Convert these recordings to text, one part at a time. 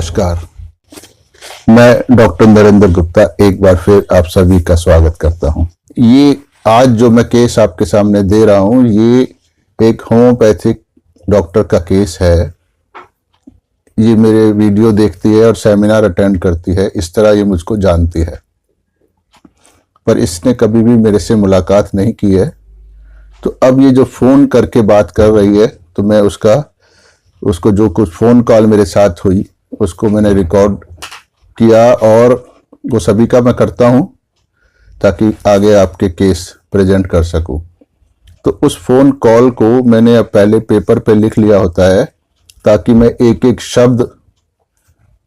नमस्कार, मैं डॉक्टर नरेंद्र गुप्ता एक बार फिर आप सभी का स्वागत करता हूं। ये आज जो मैं केस आपके सामने दे रहा हूं, ये एक होम्योपैथिक डॉक्टर का केस है। ये मेरे वीडियो देखती है और सेमिनार अटेंड करती है, इस तरह ये मुझको जानती है, पर इसने कभी भी मेरे से मुलाकात नहीं की है। तो अब ये जो फ़ोन करके बात कर रही है, तो मैं उसको जो कुछ फ़ोन कॉल मेरे साथ हुई उसको मैंने रिकॉर्ड किया और वो सभी का मैं करता हूँ ताकि आगे आपके केस प्रेजेंट कर सकूँ। तो उस फ़ोन कॉल को मैंने अब पहले पेपर पे लिख लिया होता है ताकि मैं एक एक शब्द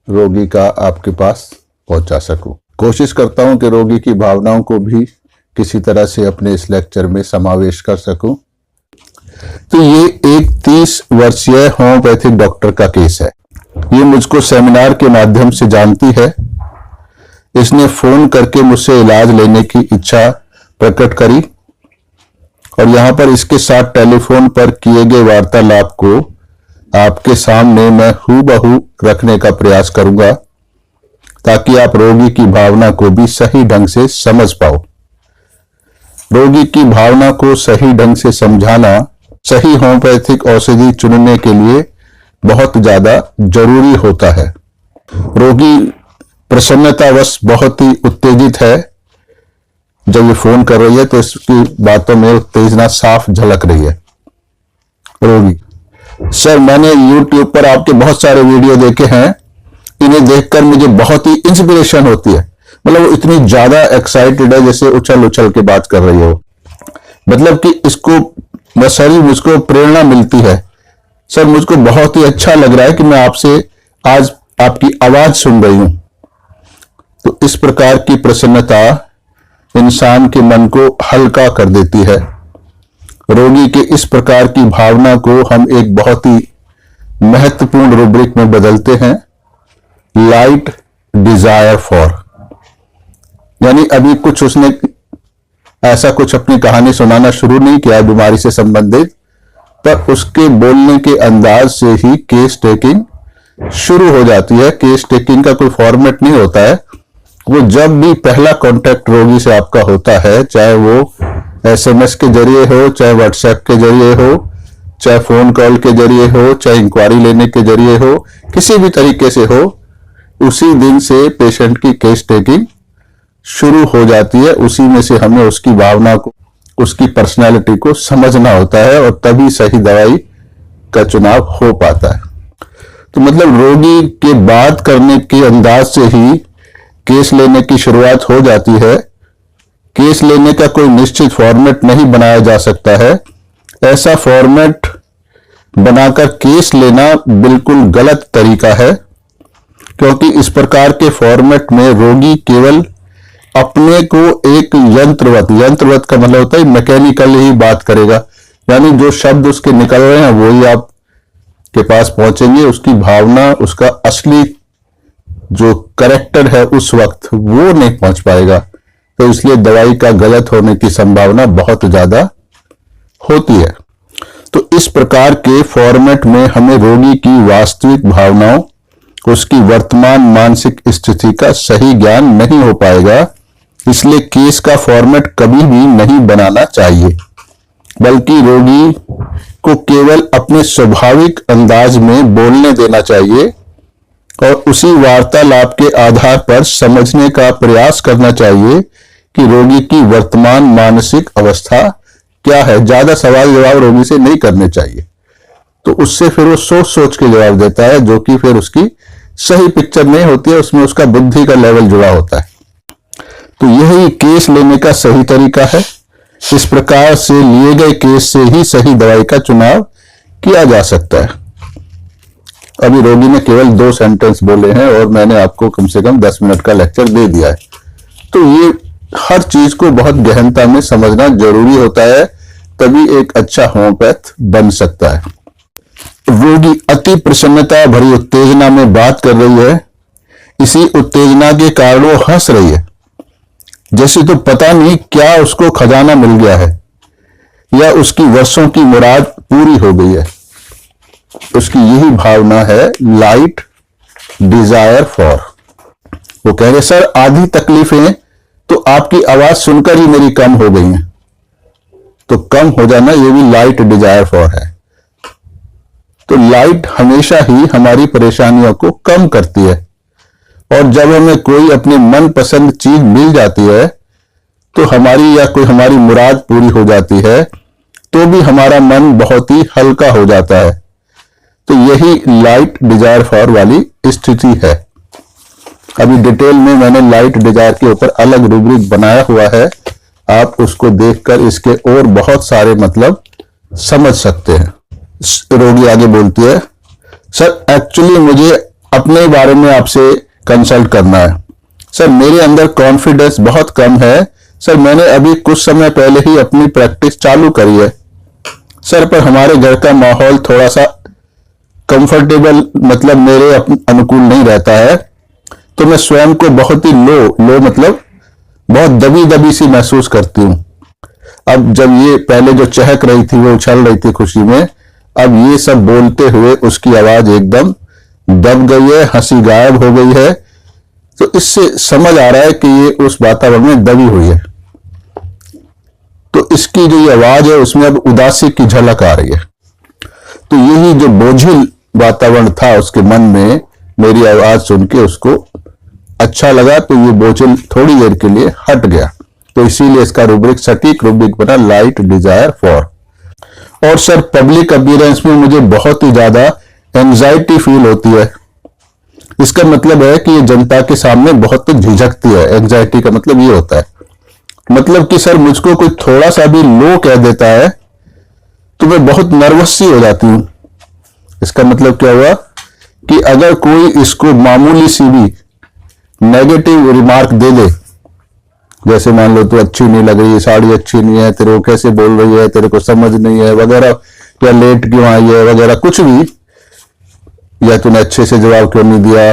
रोगी का आपके पास पहुँचा सकूँ। कोशिश करता हूँ कि रोगी की भावनाओं को भी किसी तरह से अपने इस लेक्चर में समावेश कर सकूँ। तो ये एक 30 वर्षीय होम्योपैथिक डॉक्टर का केस है। ये मुझको सेमिनार के माध्यम से जानती है। इसने फोन करके मुझसे इलाज लेने की इच्छा प्रकट करी और यहां पर इसके साथ टेलीफोन पर किए गए वार्तालाप को आपके सामने मैं हूबहू रखने का प्रयास करूंगा ताकि आप रोगी की भावना को भी सही ढंग से समझ पाओ। रोगी की भावना को सही ढंग से समझाना सही होम्योपैथिक औषधि चुनने के लिए बहुत ज्यादा जरूरी होता है। रोगी प्रसन्नतावश बहुत ही उत्तेजित है। जब ये फोन कर रही है तो इसकी बातों में उत्तेजना साफ झलक रही है। रोगी: सर, मैंने YouTube पर आपके बहुत सारे वीडियो देखे हैं। इन्हें देखकर मुझे बहुत ही इंस्पिरेशन होती है। मतलब वो इतनी ज्यादा एक्साइटेड है जैसे उछल उछल के बात कर रही हो। मतलब कि इसको मुझको प्रेरणा मिलती है। सर, मुझको बहुत ही अच्छा लग रहा है कि मैं आपसे आज आपकी आवाज सुन रही हूं। तो इस प्रकार की प्रसन्नता इंसान के मन को हल्का कर देती है। रोगी के इस प्रकार की भावना को हम एक बहुत ही महत्वपूर्ण रूब्रिक में बदलते हैं, लाइट डिजायर फॉर। यानी अभी कुछ उसने ऐसा कुछ अपनी कहानी सुनाना शुरू नहीं किया बीमारी से संबंधित, पर उसके बोलने के अंदाज से ही केस टेकिंग शुरू हो जाती है। केस टेकिंग का कोई फॉर्मेट नहीं होता है। वो जब भी पहला कांटेक्ट रोगी से आपका होता है, चाहे वो SMS के जरिए हो, चाहे व्हाट्सएप के जरिए हो, चाहे फोन कॉल के जरिए हो, चाहे इंक्वायरी लेने के जरिए हो, किसी भी तरीके से हो, उसी दिन से पेशेंट की केस टेकिंग शुरू हो जाती है। उसी में से हमें उसकी भावना को, उसकी पर्सनालिटी को समझना होता है और तभी सही दवाई का चुनाव हो पाता है। तो मतलब रोगी के बात करने के अंदाज से ही केस लेने की शुरुआत हो जाती है। केस लेने का कोई निश्चित फॉर्मेट नहीं बनाया जा सकता है। ऐसा फॉर्मेट बनाकर केस लेना बिल्कुल गलत तरीका है, क्योंकि इस प्रकार के फॉर्मेट में रोगी केवल अपने को एक यंत्रवत का मतलब होता है मैकेनिकल ही बात करेगा। यानी जो शब्द उसके निकल रहे हैं वो ही आप के पास पहुंचेंगे। उसकी भावना, उसका असली जो कैरेक्टर है उस वक्त वो नहीं पहुंच पाएगा। तो इसलिए दवाई का गलत होने की संभावना बहुत ज्यादा होती है। तो इस प्रकार के फॉर्मेट में हमें रोगी की वास्तविक भावनाओं, उसकी वर्तमान मानसिक स्थिति का सही ज्ञान नहीं हो पाएगा। इसलिए केस का फॉर्मेट कभी भी नहीं बनाना चाहिए, बल्कि रोगी को केवल अपने स्वाभाविक अंदाज में बोलने देना चाहिए और उसी वार्तालाप के आधार पर समझने का प्रयास करना चाहिए कि रोगी की वर्तमान मानसिक अवस्था क्या है। ज्यादा सवाल जवाब रोगी से नहीं करने चाहिए। तो उससे फिर वो सोच सोच के जवाब देता है, जो कि फिर उसकी सही पिक्चर नहीं होती है। उसमें उसका बुद्धि का लेवल जुड़ा होता है। तो यही केस लेने का सही तरीका है। इस प्रकार से लिए गए केस से ही सही दवाई का चुनाव किया जा सकता है। अभी रोगी ने केवल 2 सेंटेंस बोले हैं और मैंने आपको कम से कम 10 मिनट का लेक्चर दे दिया है। तो ये हर चीज को बहुत गहनता में समझना जरूरी होता है, तभी एक अच्छा होम्योपैथ बन सकता है। रोगी अति प्रसन्नता भरी उत्तेजना में बात कर रही है। इसी उत्तेजना के कारण वो हंस रही है, जैसे तो पता नहीं क्या उसको खजाना मिल गया है या उसकी वर्षों की मुराद पूरी हो गई है। उसकी यही भावना है, लाइट डिजायर फॉर। वो कह रहे सर आधी तकलीफें तो आपकी आवाज सुनकर ही मेरी कम हो गई हैं। तो कम हो जाना ये भी लाइट डिजायर फॉर है। तो लाइट हमेशा ही हमारी परेशानियों को कम करती है, और जब हमें कोई अपनी मनपसंद चीज मिल जाती है तो हमारी या कोई हमारी मुराद पूरी हो जाती है तो भी हमारा मन बहुत ही हल्का हो जाता है। तो यही लाइट डिजायर फॉर वाली स्थिति है। अभी डिटेल में मैंने लाइट डिजायर के ऊपर अलग रूब्रिक बनाया हुआ है, आप उसको देखकर इसके और बहुत सारे मतलब समझ सकते हैं। रोगी आगे बोलती है, सर एक्चुअली मुझे अपने बारे में आपसे कंसल्ट करना है। सर मेरे अंदर कॉन्फिडेंस बहुत कम है। सर मैंने अभी कुछ समय पहले ही अपनी प्रैक्टिस चालू करी है सर, पर हमारे घर का माहौल थोड़ा सा कंफर्टेबल मतलब मेरे अनुकूल नहीं रहता है, तो मैं स्वयं को बहुत ही लो मतलब बहुत दबी दबी सी महसूस करती हूँ। अब जब ये पहले जो चहक रही थी, वो उछल रही थी खुशी में, अब ये सब बोलते हुए उसकी आवाज एकदम दब गई है, हंसी गायब हो गई है। तो इससे समझ आ रहा है कि ये उस वातावरण में दबी हुई है। तो इसकी जो ये आवाज है उसमें अब उदासी की झलक आ रही है। तो यही जो बोझिल वातावरण था उसके मन में, मेरी आवाज सुन के उसको अच्छा लगा, तो ये बोझिल थोड़ी देर के लिए हट गया। तो इसीलिए इसका रूब्रिक सटीक रूब्रिक बना लाइट डिजायर फॉर। और सर पब्लिक अपीयरेंस में मुझे बहुत ही ज्यादा एंजाइटी फील होती है। इसका मतलब है कि ये जनता के सामने बहुत झिझकती है। एंजाइटी का मतलब ये होता है, मतलब कि सर मुझको कोई थोड़ा सा भी लो कह देता है तो मैं बहुत नर्वस सी हो जाती हूं। इसका मतलब क्या हुआ कि अगर कोई इसको मामूली सी भी नेगेटिव रिमार्क दे दे, जैसे मान लो तो अच्छी नहीं लग रही है, साड़ी अच्छी नहीं है, तेरे को कैसे बोल रही है, तेरे को समझ नहीं है वगैरह, या लेट क्यों आई है वगैरह, कुछ भी, या तूने अच्छे से जवाब क्यों नहीं दिया,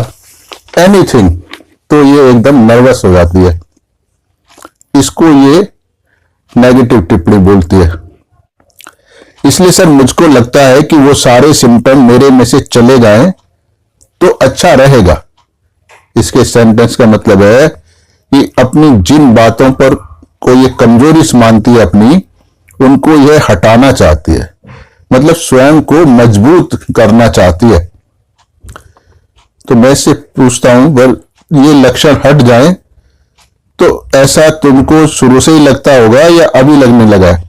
एनीथिंग, तो ये एकदम नर्वस हो जाती है। इसको ये नेगेटिव टिप्पणी बोलती है। इसलिए सर मुझको लगता है कि वो सारे सिम्टम मेरे में से चले जाएं तो अच्छा रहेगा। इसके सेंटेंस का मतलब है कि अपनी जिन बातों पर कोई ये कमजोरी मानती है अपनी, उनको यह हटाना चाहती है, मतलब स्वयं को मजबूत करना चाहती है। तो मैं इससे पूछता हूं, अगर ये लक्षण हट जाएं तो ऐसा तुमको शुरू से ही लगता होगा या अभी लगने लगा है?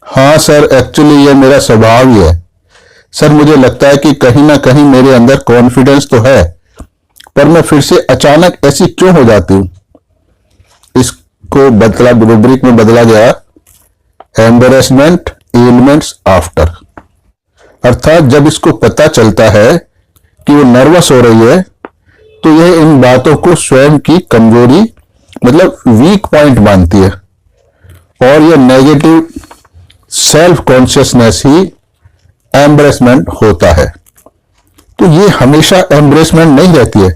हाँ सर एक्चुअली ये मेरा स्वभाव ही है। सर मुझे लगता है कि कहीं ना कहीं मेरे अंदर कॉन्फिडेंस तो है, पर मैं फिर से अचानक ऐसी क्यों हो जाती हूं? इसको बदला, रूब्रिक में बदला गया एम्बेरसमेंट एलिमेंट्स आफ्टर। अर्थात जब इसको पता चलता है कि वो नर्वस हो रही है तो यह इन बातों को स्वयं की कमजोरी मतलब वीक पॉइंट मानती है, और यह नेगेटिव सेल्फ कॉन्शियसनेस ही एम्ब्रेसमेंट होता है। तो ये हमेशा एम्ब्रेसमेंट नहीं रहती है,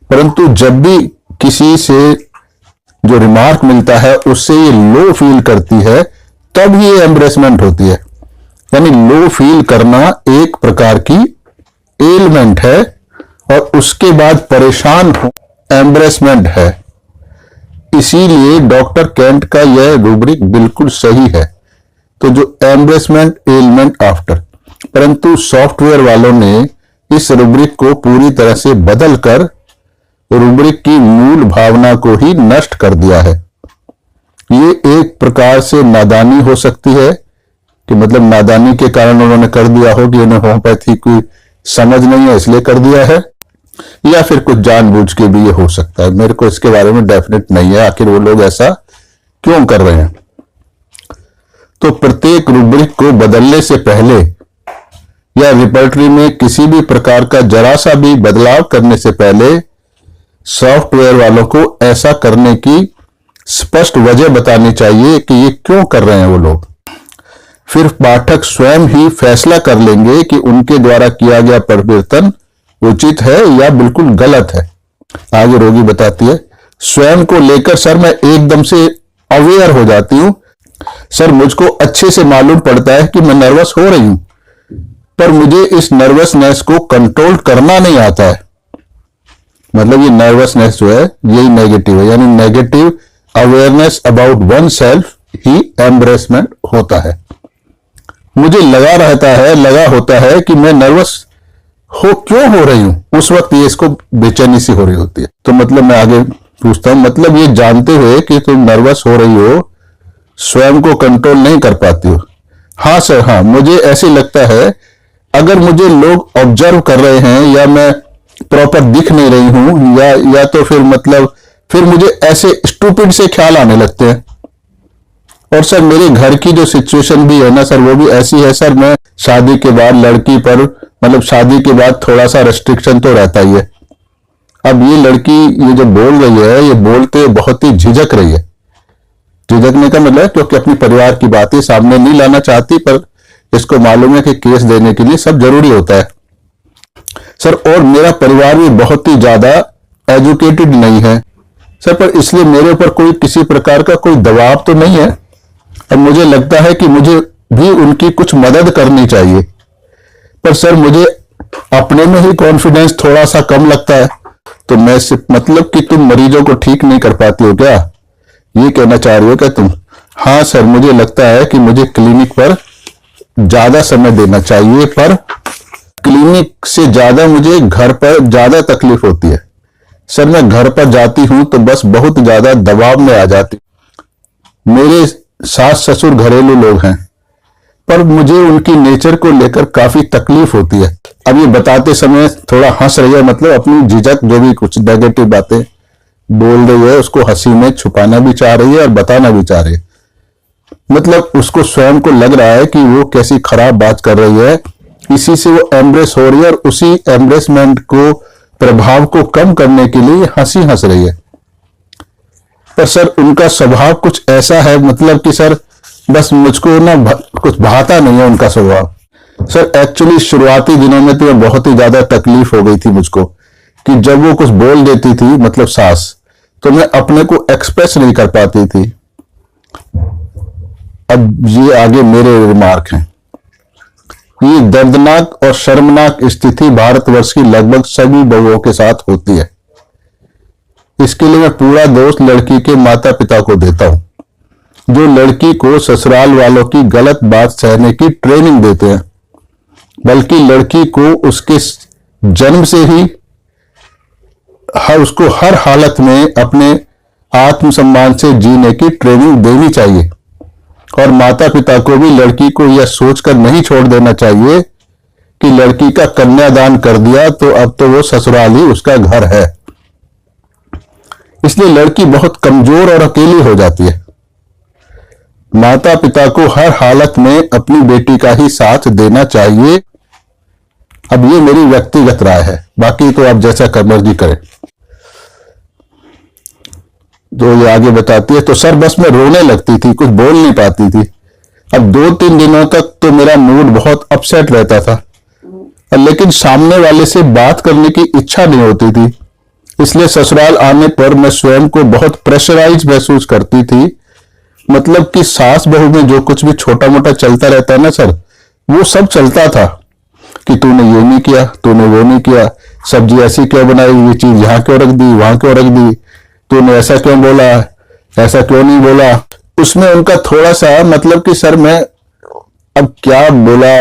परंतु जब भी किसी से जो रिमार्क मिलता है उससे ये लो फील करती है, तब ये एम्ब्रेसमेंट होती है। यानी लो फील करना एक प्रकार की एलिमेंट है, और उसके बाद परेशान हो एम्ब्रेसमेंट है। इसीलिए डॉक्टर केंट का यह रूब्रिक बिल्कुल सही है। तो जो एम्ब्रेसमेंट एलिमेंट आफ्टर, परंतु सॉफ्टवेयर वालों ने इस रूब्रिक को पूरी तरह से बदलकर रूब्रिक की मूल भावना को ही नष्ट कर दिया है। ये एक प्रकार से नादानी हो सकती है, कि मतलब नादानी के कारण उन्होंने कर दिया हो कि उन्हें होम्योपैथी की समझ नहीं है इसलिए कर दिया है, या फिर कुछ जानबूझ के भी ये हो सकता है। मेरे को इसके बारे में डेफिनेट नहीं है आखिर वो लोग ऐसा क्यों कर रहे हैं। तो प्रत्येक रूब्रिक को बदलने से पहले या रिपर्टरी में किसी भी प्रकार का जरा सा भी बदलाव करने से पहले सॉफ्टवेयर वालों को ऐसा करने की स्पष्ट वजह बतानी चाहिए कि ये क्यों कर रहे हैं वो लोग। फिर पाठक स्वयं ही फैसला कर लेंगे कि उनके द्वारा किया गया परिवर्तन उचित है या बिल्कुल गलत है। आगे रोगी बताती है, स्वयं को लेकर सर मैं एकदम से अवेयर हो जाती हूं। सर मुझको अच्छे से मालूम पड़ता है कि मैं नर्वस हो रही हूं, पर मुझे इस नर्वसनेस को कंट्रोल करना नहीं आता है। मतलब ये नर्वसनेस जो है यही नेगेटिव है, यानी negative awareness about one self ही एम्ब्रेसमेंट होता है। मुझे लगा होता है कि मैं नर्वस क्यों हो रही हूं, उस वक्त ये इसको बेचैनी सी हो रही होती है। तो मतलब मैं आगे पूछता हूं, मतलब ये जानते हुए कि तुम नर्वस हो रही हो, स्वयं को कंट्रोल नहीं कर पाती हो। हाँ सर, हाँ, मुझे ऐसे लगता है अगर मुझे लोग ऑब्जर्व कर रहे हैं या मैं प्रॉपर दिख नहीं रही हूं या तो फिर मुझे ऐसे स्टूपिड से ख्याल आने लगते हैं। और सर मेरे घर की जो सिचुएशन भी है ना सर, वो भी ऐसी है सर, मैं शादी के बाद लड़की पर मतलब शादी के बाद थोड़ा सा रेस्ट्रिक्शन तो रहता ही है। अब ये लड़की ये जो बोल रही है, ये बोलते बहुत ही झिझक रही है। झिझकने का मतलब क्योंकि अपनी परिवार की बातें सामने नहीं लाना चाहती, पर इसको मालूम है कि केस देने के लिए सब जरूरी होता है सर। और मेरा परिवार भी बहुत ही ज्यादा एजुकेटेड नहीं है सर, पर इसलिए मेरे ऊपर कोई किसी प्रकार का कोई दबाव तो नहीं है। अब मुझे लगता है कि मुझे भी उनकी कुछ मदद करनी चाहिए, पर सर मुझे अपने में ही कॉन्फिडेंस थोड़ा सा कम लगता है। तो मैं सिर्फ मतलब कि तुम मरीजों को ठीक नहीं कर पाती हो क्या, ये कहना चाह रही हो क्या तुम? हाँ सर, मुझे लगता है कि मुझे क्लिनिक पर ज्यादा समय देना चाहिए, पर क्लिनिक से ज्यादा मुझे घर पर ज्यादा तकलीफ होती है सर। मैं घर पर जाती हूं तो बस बहुत ज्यादा दबाव में आ जाती हूं। मेरे सास ससुर घरेलू लोग हैं, पर मुझे उनकी नेचर को लेकर काफी तकलीफ होती है। अब ये बताते समय थोड़ा हंस रही है, मतलब अपनी झिझक जो भी कुछ नेगेटिव बातें बोल रही है उसको हंसी में छुपाना भी चाह रही है और बताना भी चाह रही है। मतलब उसको स्वयं को लग रहा है कि वो कैसी खराब बात कर रही है, इसी से वो एम्ब्रेस हो रही है और उसी एम्ब्रेसमेंट को प्रभाव को कम करने के लिए हंसी हंस रही है। पर सर उनका स्वभाव कुछ ऐसा है, मतलब कि सर बस मुझको ना कुछ भाता नहीं है उनका स्वभाव। सर एक्चुअली शुरुआती दिनों में तो बहुत ही ज्यादा तकलीफ हो गई थी मुझको, कि जब वो कुछ बोल देती थी मतलब सास, तो मैं अपने को एक्सप्रेस नहीं कर पाती थी। अब ये आगे मेरे रिमार्क हैं। ये दर्दनाक और शर्मनाक स्थिति भारतवर्ष की लगभग सभी बहुओं के साथ होती है। इसके लिए मैं पूरा दोष लड़की के माता पिता को देता हूं, जो लड़की को ससुराल वालों की गलत बात सहने की ट्रेनिंग देते हैं, बल्कि लड़की को उसके जन्म से ही उसको हर हालत में अपने आत्मसम्मान से जीने की ट्रेनिंग देनी चाहिए। और माता पिता को भी लड़की को यह सोचकर नहीं छोड़ देना चाहिए कि लड़की का कन्यादान कर दिया तो अब तो वो ससुराल ही उसका घर है। इसलिए लड़की बहुत कमजोर और अकेली हो जाती है। माता पिता को हर हालत में अपनी बेटी का ही साथ देना चाहिए। अब ये मेरी व्यक्तिगत राय है, बाकी तो आप जैसा मर्जी करें। तो ये आगे बताती है, तो सर बस मैं रोने लगती थी, कुछ बोल नहीं पाती थी। अब 2-3 दिनों तक तो मेरा मूड बहुत अपसेट रहता था, लेकिन सामने वाले से बात करने की इच्छा नहीं होती थी। इसलिए ससुराल आने पर मैं स्वयं को बहुत प्रेशराइज महसूस करती थी। मतलब कि सास बहू में जो कुछ भी छोटा मोटा चलता रहता है ना सर, वो सब चलता था कि तूने ये नहीं किया, तूने वो नहीं किया, सब्जी ऐसी क्यों बनाई, ये चीज यहाँ क्यों रख दी, वहां क्यों रख दी, तूने ऐसा क्यों बोला, ऐसा क्यों नहीं बोला। उसमें उनका थोड़ा सा मतलब कि सर मैं अब क्या बोला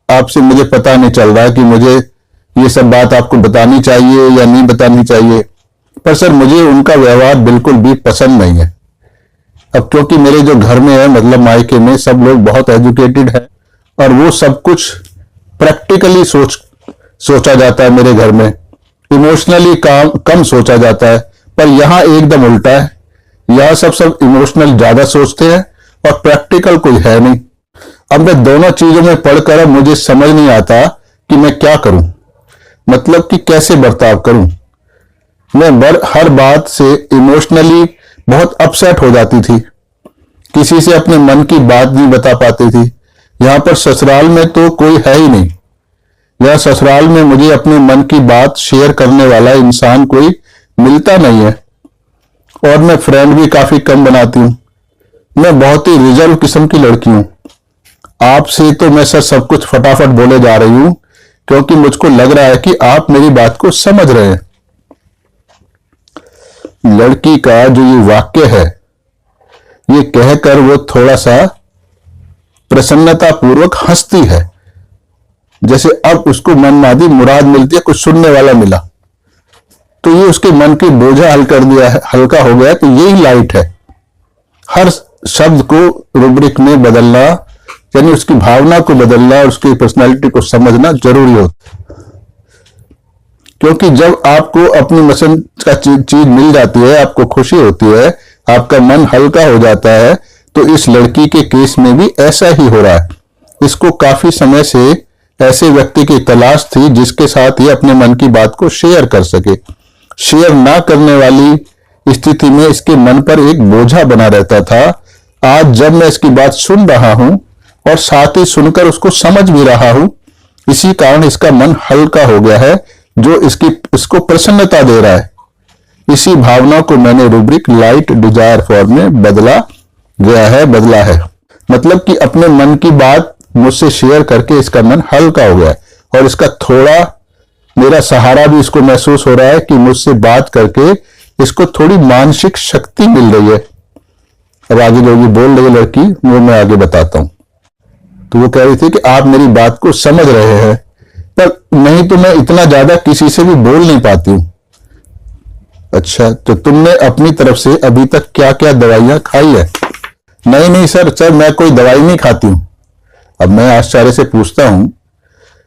आपसे मुझे पता नहीं चल रहा कि मुझे ये सब बात आपको बतानी चाहिए या नहीं बतानी चाहिए, पर सर मुझे उनका व्यवहार बिल्कुल भी पसंद नहीं है। अब क्योंकि मेरे जो घर में है मतलब मायके में सब लोग बहुत एजुकेटेड हैं और वो सब कुछ प्रैक्टिकली सोचा जाता है मेरे घर में, इमोशनली कम सोचा जाता है। पर यहाँ एकदम उल्टा है, यहाँ सब इमोशनल ज्यादा सोचते हैं और प्रैक्टिकल कोई है नहीं। अब मैं दोनों चीजों में पढ़कर अब मुझे समझ नहीं आता कि मैं क्या करूं, मतलब कि कैसे बर्ताव करूं। मैं हर बात से इमोशनली बहुत अपसेट हो जाती थी, किसी से अपने मन की बात नहीं बता पाती थी। यहाँ पर ससुराल में तो कोई है ही नहीं, यह ससुराल में मुझे अपने मन की बात शेयर करने वाला इंसान कोई मिलता नहीं है और मैं फ्रेंड भी काफी कम बनाती हूं। मैं बहुत ही रिजर्व किस्म की लड़की हूं। आपसे तो मैं सर सब कुछ फटाफट बोले जा रही हूं, क्योंकि मुझको लग रहा है कि आप मेरी बात को समझ रहे हैं। लड़की का जो ये वाक्य है, ये कहकर वो थोड़ा सा प्रसन्नता पूर्वक हंसती है, जैसे अब उसको मनमादी मुराद मिलती है, कुछ सुनने वाला मिला, तो ये उसके मन की बोझा हल्का हो गया। तो यही लाइट है। हर शब्द को रूब्रिक में बदलना, यानी उसकी भावना को बदलना और उसकी पर्सनालिटी को समझना जरूरी होता है। क्योंकि जब आपको अपनी पसंद का चीज मिल जाती है, आपको खुशी होती है, आपका मन हल्का हो जाता है, तो इस लड़की के केस में भी ऐसा ही हो रहा है। इसको काफी समय से ऐसे व्यक्ति की तलाश थी जिसके साथ ये अपने मन की बात को शेयर कर सके। शेयर ना करने वाली स्थिति में इसके मन पर एक बोझा बना रहता था। आज जब मैं इसकी बात सुन रहा हूं और साथ ही सुनकर उसको समझ भी रहा हूं, इसी कारण इसका मन हल्का हो गया है, जो इसको प्रसन्नता दे रहा है। इसी भावना को मैंने रूब्रिक लाइट डिजायर फॉर्म में बदला है। मतलब कि अपने मन की बात मुझसे शेयर करके इसका मन हल्का हो गया है, और इसका थोड़ा मेरा सहारा भी इसको महसूस हो रहा है कि मुझसे बात करके इसको थोड़ी मानसिक शक्ति मिल रही है। अब आगे जो ये बोल रही है लड़की, वो मैं आगे बताता हूं। तो वो कह रही थी कि आप मेरी बात को समझ रहे हैं, पर नहीं तो मैं इतना ज्यादा किसी से भी बोल नहीं पाती हूं। अच्छा, तो तुमने अपनी तरफ से अभी तक क्या क्या दवाइयां खाई है? नहीं सर मैं कोई दवाई नहीं खाती हूं। अब मैं आश्चर्य से पूछता हूं,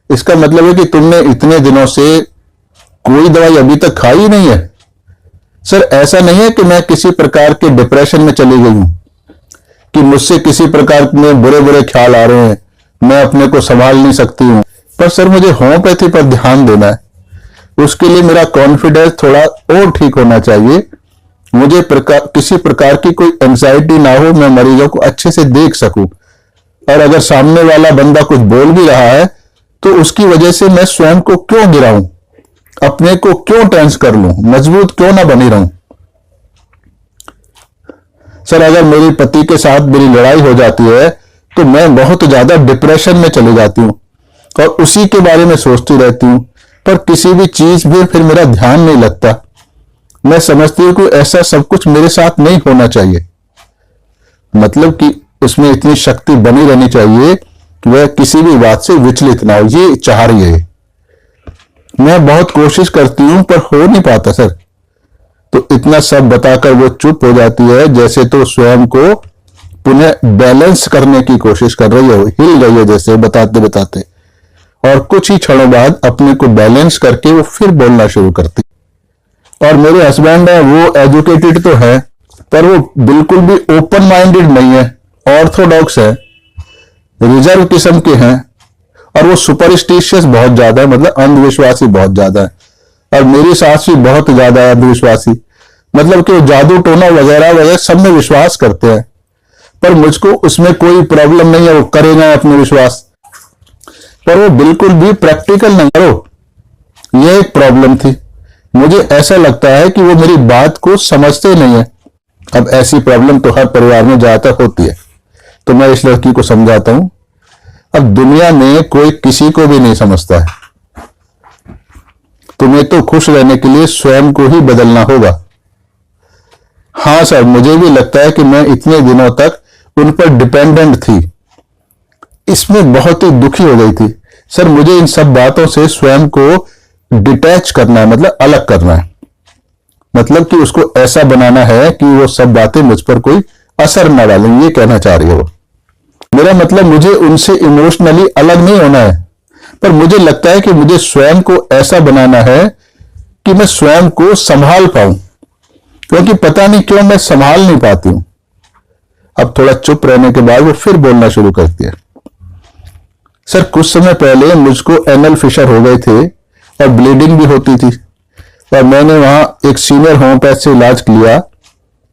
इसका मतलब है कि तुमने इतने दिनों से कोई दवाई अभी तक खाई ही नहीं है? सर ऐसा नहीं है कि मैं किसी प्रकार के डिप्रेशन में चली गई हूं, कि मुझसे किसी प्रकार में बुरे बुरे ख्याल आ रहे हैं, मैं अपने को संभाल नहीं सकती हूं। पर सर मुझे होम्योपैथी पर ध्यान देना है, उसके लिए मेरा कॉन्फिडेंस थोड़ा और ठीक होना चाहिए। मुझे किसी प्रकार की कोई एंजाइटी ना हो, मैं मरीजों को अच्छे से देख सकूं, और अगर सामने वाला बंदा कुछ बोल भी रहा है तो उसकी वजह से मैं स्वयं को क्यों गिराऊं, अपने को क्यों टेंस कर लूं, मजबूत क्यों ना बनी रहूं। सर अगर मेरे पति के साथ मेरी लड़ाई हो जाती है तो मैं बहुत ज्यादा डिप्रेशन में चली जाती हूं और उसी के बारे में सोचती रहती हूं, पर किसी भी चीज में फिर मेरा ध्यान नहीं लगता। मैं समझती हूं कि ऐसा सब कुछ मेरे साथ नहीं होना चाहिए, मतलब कि उसमें इतनी शक्ति बनी रहनी चाहिए कि वह किसी भी बात से विचलित ना हो। ये चाह रही है। मैं बहुत कोशिश करती हूं पर हो नहीं पाता सर। तो इतना सब बताकर वो चुप हो जाती है, जैसे तो स्वयं को पुनः बैलेंस करने की कोशिश कर रही है, हिल रही है जैसे बताते बताते, और कुछ ही क्षणों बाद अपने को बैलेंस करके वो फिर बोलना शुरू करती। और मेरे हस्बैंड है, वो एजुकेटेड तो है, पर वो बिल्कुल भी ओपन माइंडेड नहीं है, ऑर्थोडॉक्स है, रिजर्व किस्म के हैं, और वो सुपरस्टिशियस बहुत ज्यादा है, मतलब अंधविश्वासी बहुत ज्यादा है। और मेरी सास भी बहुत ज्यादा है अंधविश्वासी, मतलब कि वो जादू टोना वगैरह वगैरह सब में विश्वास करते हैं, पर मुझको उसमें कोई प्रॉब्लम नहीं है, वो करेगा अपने विश्वास, पर वो बिल्कुल भी प्रैक्टिकल नहीं करो। ये एक प्रॉब्लम थी। मुझे ऐसा लगता है कि वो मेरी बात को समझते नहीं है। अब ऐसी प्रॉब्लम तो हर परिवार में ज्यादातर होती है, तो मैं इस लड़की को समझाता हूं। अब दुनिया में कोई किसी को भी नहीं समझता है, तुम्हें तो खुश रहने के लिए स्वयं को ही बदलना होगा। हाँ सर, मुझे भी लगता है कि मैं इतने दिनों तक उन पर डिपेंडेंट थी, इसमें बहुत ही दुखी हो गई थी। सर मुझे इन सब बातों से स्वयं को डिटैच करना है, मतलब अलग करना है, मतलब कि उसको ऐसा बनाना है कि वो सब बातें मुझ पर कोई असर न डालें, ये कहना चाह रही है वो। मेरा मतलब मुझे उनसे इमोशनली अलग नहीं होना है, पर मुझे लगता है कि मुझे स्वयं को ऐसा बनाना है कि मैं स्वयं को संभाल पाऊं, क्योंकि पता नहीं क्यों मैं संभाल नहीं पाती हूं। अब थोड़ा चुप रहने के बाद वो फिर बोलना शुरू करती है। सर कुछ समय पहले मुझको एनल फिशर हो गए थे और ब्लीडिंग भी होती थी, और मैंने वहां एक सीनियर होम्योपैथ से इलाज किया।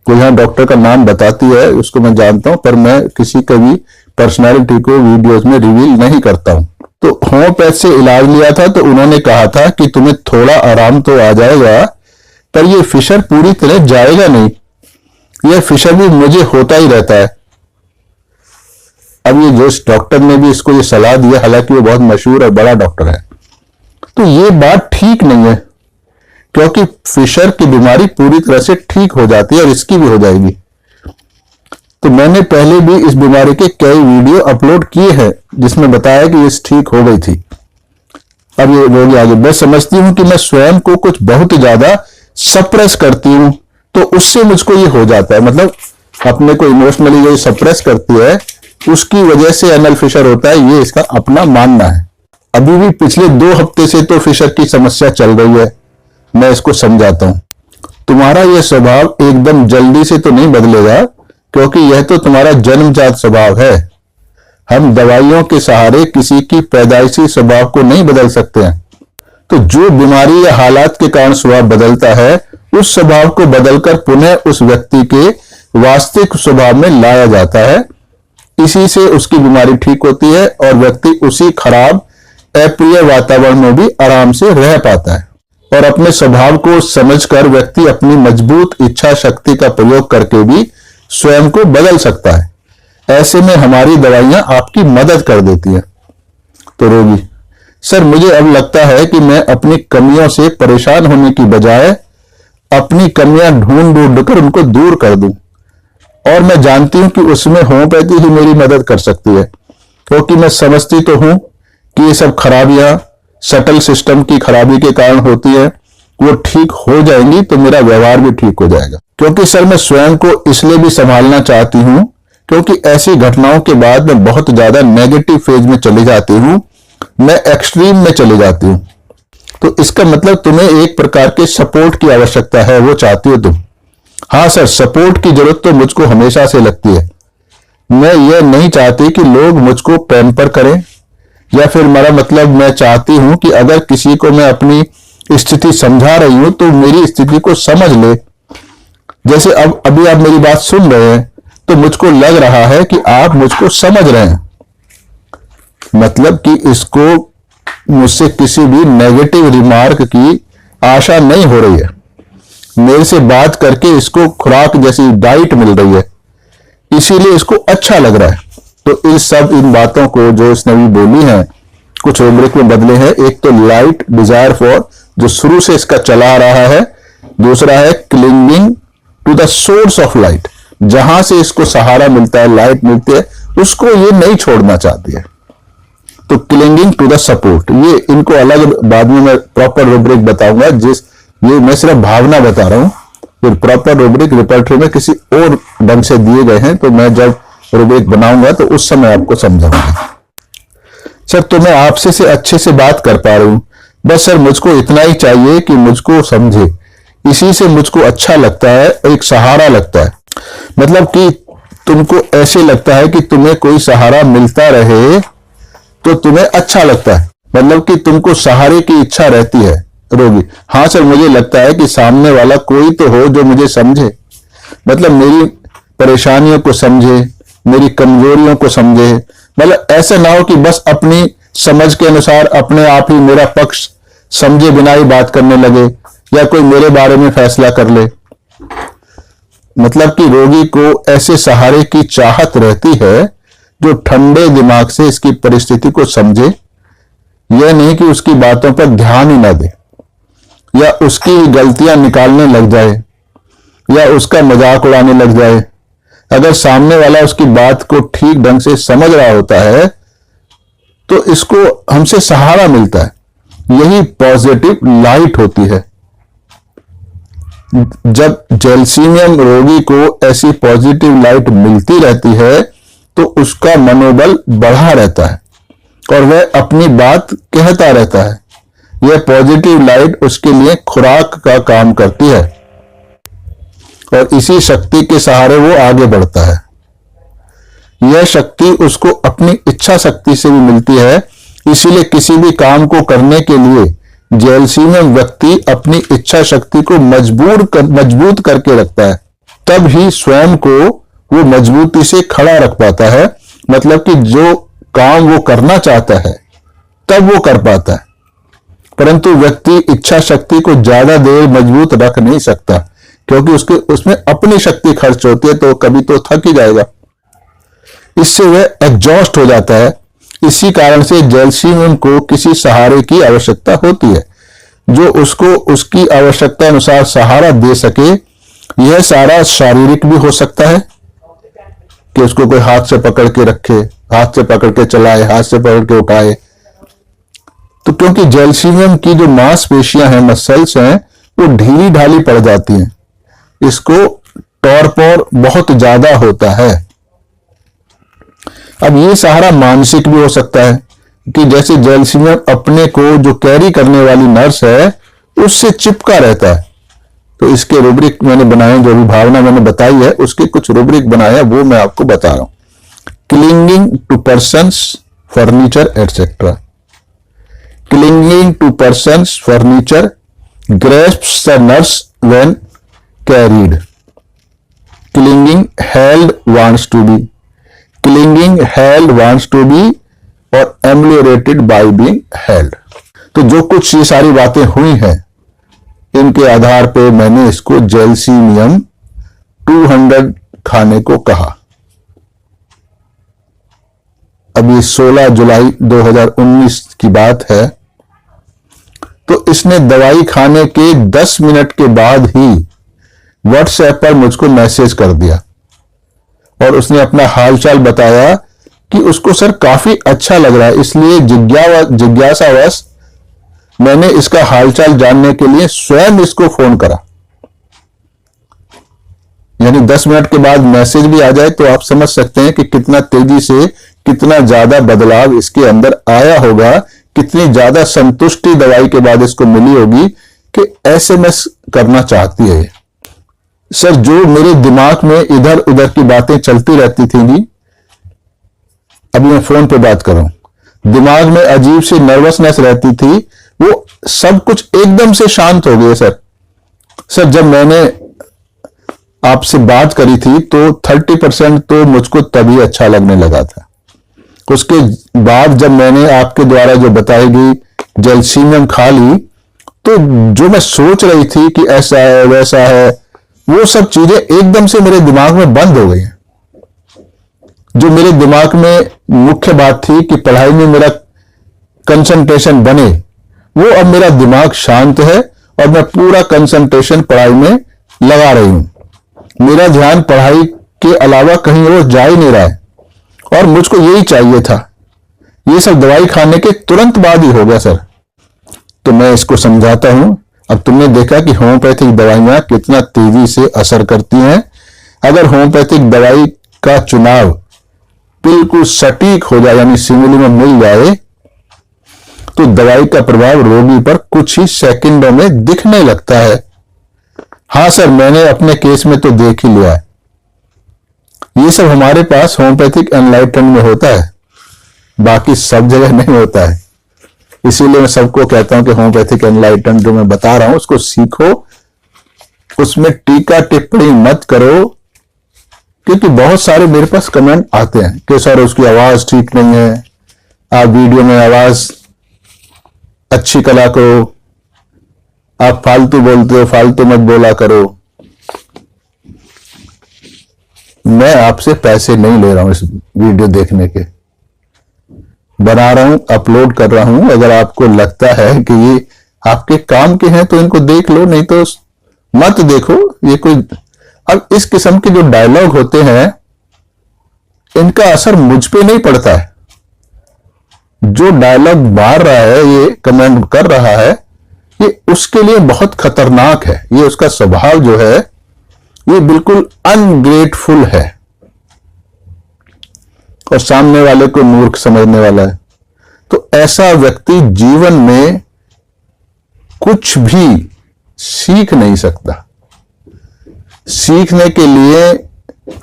कोई यहाँ डॉक्टर का नाम बताती है, उसको मैं जानता हूं, पर मैं किसी का भी पर्सनालिटी को वीडियोस में रिवील नहीं करता हूं। तो होम्योपैथ से इलाज लिया था, तो उन्होंने कहा था कि तुम्हें थोड़ा आराम तो आ जाएगा, पर यह फिशर पूरी तरह जाएगा नहीं, यह फिशर भी मुझे होता ही रहता है। अब ये जो डॉक्टर ने भी इसको ये सलाह दिया, हालांकि वो बहुत मशहूर और बड़ा डॉक्टर है, तो ये बात ठीक नहीं है, क्योंकि फिशर की बीमारी पूरी तरह से ठीक हो जाती है और इसकी भी हो जाएगी। तो मैंने पहले भी इस बीमारी के कई वीडियो अपलोड किए हैं जिसमें बताया कि ये ठीक हो गई थी। अब ये रोगी आगे, मैं समझती हूं कि मैं स्वयं को कुछ बहुत ज्यादा सप्रेस करती हूं, तो उससे मुझको ये हो जाता है। मतलब अपने को इमोशनली जो सप्रेस करती है उसकी वजह से एनल फिशर होता है, ये इसका अपना मानना है। अभी भी पिछले 2 हफ्ते से तो फिशर की समस्या चल रही है। मैं इसको समझाता हूं। तुम्हारा यह स्वभाव एकदम जल्दी से तो नहीं बदलेगा, क्योंकि यह तो तुम्हारा जन्मजात स्वभाव है। हम दवाइयों के सहारे किसी की पैदाइशी स्वभाव को नहीं बदल सकते हैं। तो जो बीमारी या हालात के कारण स्वभाव बदलता है, उस स्वभाव को बदलकर पुनः उस व्यक्ति के वास्तविक स्वभाव में लाया जाता है। इसी से उसकी बीमारी ठीक होती है और व्यक्ति उसी खराब अप्रिय वातावरण में भी आराम से रह पाता है। और अपने स्वभाव को समझकर व्यक्ति अपनी मजबूत इच्छा शक्ति का प्रयोग करके भी स्वयं को बदल सकता है। ऐसे में हमारी दवाइयां आपकी मदद कर देती हैं। तो रोगी, सर मुझे अब लगता है कि मैं अपनी कमियों से परेशान होने की बजाय अपनी कमियां ढूंढ ढूंढ कर उनको दूर कर दूं, और मैं जानती हूं कि उसमें होम्योपैथी ही मेरी मदद कर सकती है, क्योंकि मैं समझती तो हूं कि ये सब खराबियां सटल सिस्टम की खराबी के कारण होती है। वो ठीक हो जाएंगी तो मेरा व्यवहार भी ठीक हो जाएगा। क्योंकि सर मैं स्वयं को इसलिए भी संभालना चाहती हूं, क्योंकि ऐसी घटनाओं के बाद मैं बहुत ज्यादा नेगेटिव फेज में चली जाती हूं, मैं एक्सट्रीम में चली जाती हूं। तो इसका मतलब तुम्हें एक प्रकार के सपोर्ट की आवश्यकता है, वो चाहती हो तुम। हाँ सर, सपोर्ट की जरूरत तो मुझको हमेशा से लगती है। मैं ये नहीं चाहती कि लोग मुझको पैम्पर करें, या फिर मेरा मतलब मैं चाहती हूं कि अगर किसी को मैं अपनी स्थिति समझा रही हूं तो मेरी स्थिति को समझ ले। जैसे अब अभी आप मेरी बात सुन रहे हैं तो मुझको लग रहा है कि आप मुझको समझ रहे हैं, मतलब कि इसको मुझसे किसी भी नेगेटिव रिमार्क की आशा नहीं हो रही है। मेरे से बात करके इसको खुराक जैसी डाइट मिल रही है, इसीलिए इसको अच्छा लग रहा है। तो इन बातों को जो इसने भी बोली हैं कुछ रूब्रिक में बदले हैं। एक तो लाइट डिजायर फॉर, जो शुरू से इसका चला आ रहा है। दूसरा है clinging to the source of light, जहां से इसको सहारा मिलता है, लाइट मिलती है, उसको ये नहीं छोड़ना चाहती है। तो क्लिंगिंग टू द सपोर्ट, ये इनको अलग बाद में मैं प्रॉपर रूब्रिक बताऊंगा। ये मैं सिर्फ भावना बता रहा हूं, फिर प्रॉपर रूब्रिक रिपर्टरी में किसी और ढंग से दिए गए हैं, तो मैं जब रूब्रिक बनाऊंगा तो उस समय आपको समझाऊंगा। सर तो मैं आपसे से अच्छे से बात कर पा रही हूं, बस सर मुझको इतना ही चाहिए कि मुझको समझे, इसी से मुझको अच्छा लगता है, एक सहारा लगता है। मतलब कि तुमको ऐसे लगता है कि तुम्हें कोई सहारा मिलता रहे तो तुम्हें अच्छा लगता है, मतलब कि तुमको सहारे की इच्छा रहती है। रोगी, हाँ सर मुझे लगता है कि सामने वाला कोई तो हो जो मुझे समझे, मतलब मेरी परेशानियों को समझे, मेरी कमजोरियों को समझे। मतलब ऐसा ना हो कि बस अपनी समझ के अनुसार अपने आप ही मेरा पक्ष समझे बिना ही बात करने लगे, या कोई मेरे बारे में फैसला कर ले। मतलब कि रोगी को ऐसे सहारे की चाहत रहती है जो ठंडे दिमाग से इसकी परिस्थिति को समझे, यह नहीं कि उसकी बातों पर ध्यान ही ना दे, या उसकी गलतियां निकालने लग जाए, या उसका मजाक उड़ाने लग जाए। अगर सामने वाला उसकी बात को ठीक ढंग से समझ रहा होता है तो इसको हमसे सहारा मिलता है। यही पॉजिटिव लाइट होती है। जब जेलसीमियम रोगी को ऐसी पॉजिटिव लाइट मिलती रहती है तो उसका मनोबल बढ़ा रहता है और वह अपनी बात कहता रहता है। यह पॉजिटिव लाइट उसके लिए खुराक का काम करती है और इसी शक्ति के सहारे वो आगे बढ़ता है। यह शक्ति उसको अपनी इच्छा शक्ति से भी मिलती है, इसीलिए किसी भी काम को करने के लिए जेलसीमियम व्यक्ति अपनी इच्छा शक्ति को मजबूत करके रखता है, तब ही स्वयं को वो मजबूती से खड़ा रख पाता है। मतलब कि जो काम वो करना चाहता है तब वो कर पाता है, परंतु व्यक्ति इच्छा शक्ति को ज्यादा देर मजबूत रख नहीं सकता, क्योंकि उसमें अपनी शक्ति खर्च होती है, तो कभी तो थक ही जाएगा। इससे वह एग्जॉस्ट हो जाता है। इसी कारण से जैल्सीनियम को किसी सहारे की आवश्यकता होती है जो उसको उसकी आवश्यकता अनुसार सहारा दे सके। यह सहारा शारीरिक भी हो सकता है कि उसको कोई हाथ से पकड़ के रखे, हाथ से पकड़ के चलाए, हाथ से पकड़ के उठाए। तो क्योंकि जैल्सीनियम की जो मांसपेशियां हैं, मसल्स हैं, वो ढीली ढाली पड़ जाती हैं, इसको टॉर्पोर बहुत ज्यादा होता है। अब ये सहारा मानसिक भी हो सकता है कि जैसे जैल्सीनियम अपने को जो कैरी करने वाली नर्स है उससे चिपका रहता है। तो इसके रूब्रिक मैंने बनाए, जो भी भावना मैंने बताई है उसके कुछ रूब्रिक बनाए हैं, वो मैं आपको बता रहा हूं। Clinging to persons, furniture etcetera. Clinging to persons, furniture, grasps the nurse when carried. Clinging, held, wants to be. Clinging, held, wants to be और एम्लियोरेटेड बाय बीइंग हेल्ड। तो जो कुछ ये सारी बातें हुई हैं, इनके आधार पे मैंने इसको जैल्सीनियम 200 खाने को कहा। अभी 16 जुलाई 2019 की बात है। तो इसने दवाई खाने के 10 मिनट के बाद ही व्हाट्सएप पर मुझको मैसेज कर दिया और उसने अपना हालचाल बताया कि उसको सर काफी अच्छा लग रहा है, इसलिए जिज्ञासावश मैंने इसका हालचाल जानने के लिए स्वयं इसको फोन करा। यानी 10 मिनट के बाद मैसेज भी आ जाए तो आप समझ सकते हैं कि कितना तेजी से, कितना ज्यादा बदलाव इसके अंदर आया होगा, कितनी ज्यादा संतुष्टि दवाई के बाद इसको मिली होगी कि एसएमएस करना चाहती है। सर, जो मेरे दिमाग में इधर उधर की बातें चलती रहती थी जी, अभी मैं फोन पे बात कर रहा हूं, दिमाग में अजीब सी नर्वसनेस रहती थी, वो सब कुछ एकदम से शांत हो गया। सर, जब मैंने आपसे बात करी थी तो 30% तो मुझको तभी अच्छा लगने लगा था। उसके बाद जब मैंने आपके द्वारा जो बताई गई जैल्सीनियम खा ली, तो जो मैं सोच रही थी कि ऐसा है वैसा है, वो सब चीजें एकदम से मेरे दिमाग में बंद हो गई। जो मेरे दिमाग में मुख्य बात थी कि पढ़ाई में मेरा कंसंट्रेशन बने, वो अब मेरा दिमाग शांत है और मैं पूरा कंसंट्रेशन पढ़ाई में लगा रही हूं। मेरा ध्यान पढ़ाई के अलावा कहीं और जा ही नहीं रहा है और मुझको यही चाहिए था। ये सब दवाई खाने के तुरंत बाद ही हो गया सर। तो मैं इसको समझाता हूं। अब तुमने देखा कि होम्योपैथिक दवाइयां कितना तेजी से असर करती हैं। अगर होम्योपैथिक दवाई का चुनाव बिल्कुल सटीक हो जाए, यानी सिमिली में मिल जाए, तो दवाई का प्रभाव रोगी पर कुछ ही सेकंडों में दिखने लगता है। हां सर, मैंने अपने केस में तो देख ही लिया है। ये सब हमारे पास होम्योपैथिक एनलाइटन में होता है, बाकी सब जगह नहीं होता है। इसीलिए मैं सबको कहता हूं कि होम्योपैथिक एनलाइटन जो मैं बता रहा हूं उसको सीखो, उसमें टीका टिप्पणी मत करो, क्योंकि बहुत सारे मेरे पास कमेंट आते हैं कि सर उसकी आवाज ठीक नहीं है, आप वीडियो में आवाज अच्छी कला करो, आप फालतू बोलते हो, फालतू मत बोला करो। मैं आपसे पैसे नहीं ले रहा हूं इस वीडियो देखने के, बना रहा हूं, अपलोड कर रहा हूं। अगर आपको लगता है कि ये आपके काम के हैं तो इनको देख लो, नहीं तो मत देखो। ये कोई, अब इस किस्म के जो डायलॉग होते हैं इनका असर मुझ पे नहीं पड़ता है। जो डायलॉग मार रहा है, ये कमेंट कर रहा है, ये उसके लिए बहुत खतरनाक है। ये उसका स्वभाव जो है ये बिल्कुल अनग्रेटफुल है और सामने वाले को मूर्ख समझने वाला है। तो ऐसा व्यक्ति जीवन में कुछ भी सीख नहीं सकता। सीखने के लिए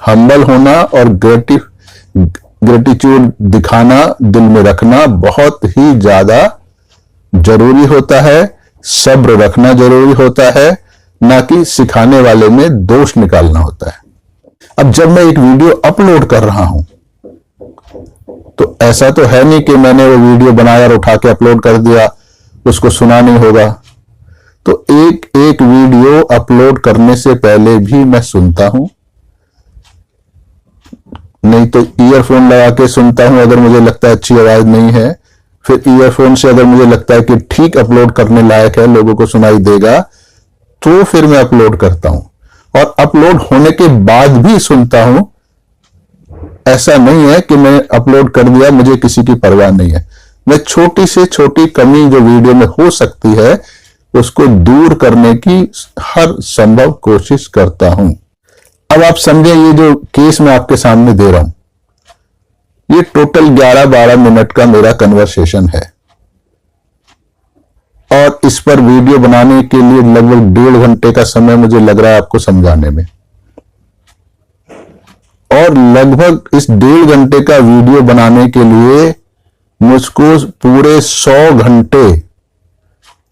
हम्बल होना और ग्रेटिट्यूड दिखाना, दिल में रखना बहुत ही ज्यादा जरूरी होता है। सब्र रखना जरूरी होता है, ना कि सिखाने वाले में दोष निकालना होता है। अब जब मैं एक वीडियो अपलोड कर रहा हूं तो ऐसा तो है नहीं कि मैंने वो वीडियो बनाया और उठा के अपलोड कर दिया, उसको सुना नहीं होगा। तो एक एक वीडियो अपलोड करने से पहले भी मैं सुनता हूं, नहीं तो ईयरफोन लगा के सुनता हूं अगर मुझे लगता है अच्छी आवाज नहीं है, फिर ईयरफोन से अगर मुझे लगता है कि ठीक अपलोड करने लायक है, लोगों को सुनाई देगा, तो फिर मैं अपलोड करता हूं। और अपलोड होने के बाद भी सुनता हूं। ऐसा नहीं है कि मैं अपलोड कर दिया, मुझे किसी की परवाह नहीं है। मैं छोटी से छोटी कमी जो वीडियो में हो सकती है उसको दूर करने की हर संभव कोशिश करता हूं। अब आप समझे, ये जो केस मैं आपके सामने दे रहा हूं, ये टोटल 11-12 मिनट का मेरा कन्वर्सेशन है और इस पर वीडियो बनाने के लिए लगभग 1.5 घंटे का समय मुझे लग रहा है आपको समझाने में। और लगभग इस 1.5 घंटे का वीडियो बनाने के लिए मुझको पूरे 100 घंटे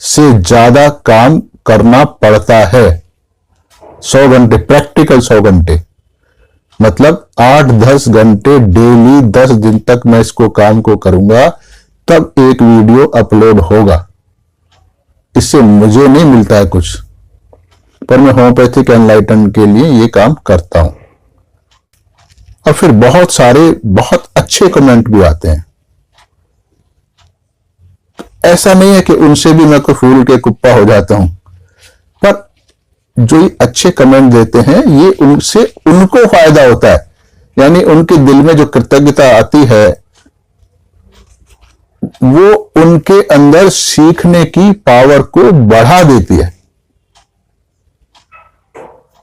से ज्यादा काम करना पड़ता है। 100 घंटे, प्रैक्टिकल 100 घंटे, मतलब 8-10 घंटे डेली 10 दिन तक मैं इसको काम को करूंगा, तब एक वीडियो अपलोड होगा। इससे मुझे नहीं मिलता है कुछ, पर मैं होम्योपैथिक एनलाइटन के लिए ये काम करता हूं। और फिर बहुत सारे बहुत अच्छे कमेंट भी आते हैं। ऐसा नहीं है कि उनसे भी मैं कोई फूल के कुप्पा हो जाता हूं, पर जो ये अच्छे कमेंट देते हैं ये उनसे उनको फायदा होता है, यानी उनके दिल में जो कृतज्ञता आती है वो उनके अंदर सीखने की पावर को बढ़ा देती है।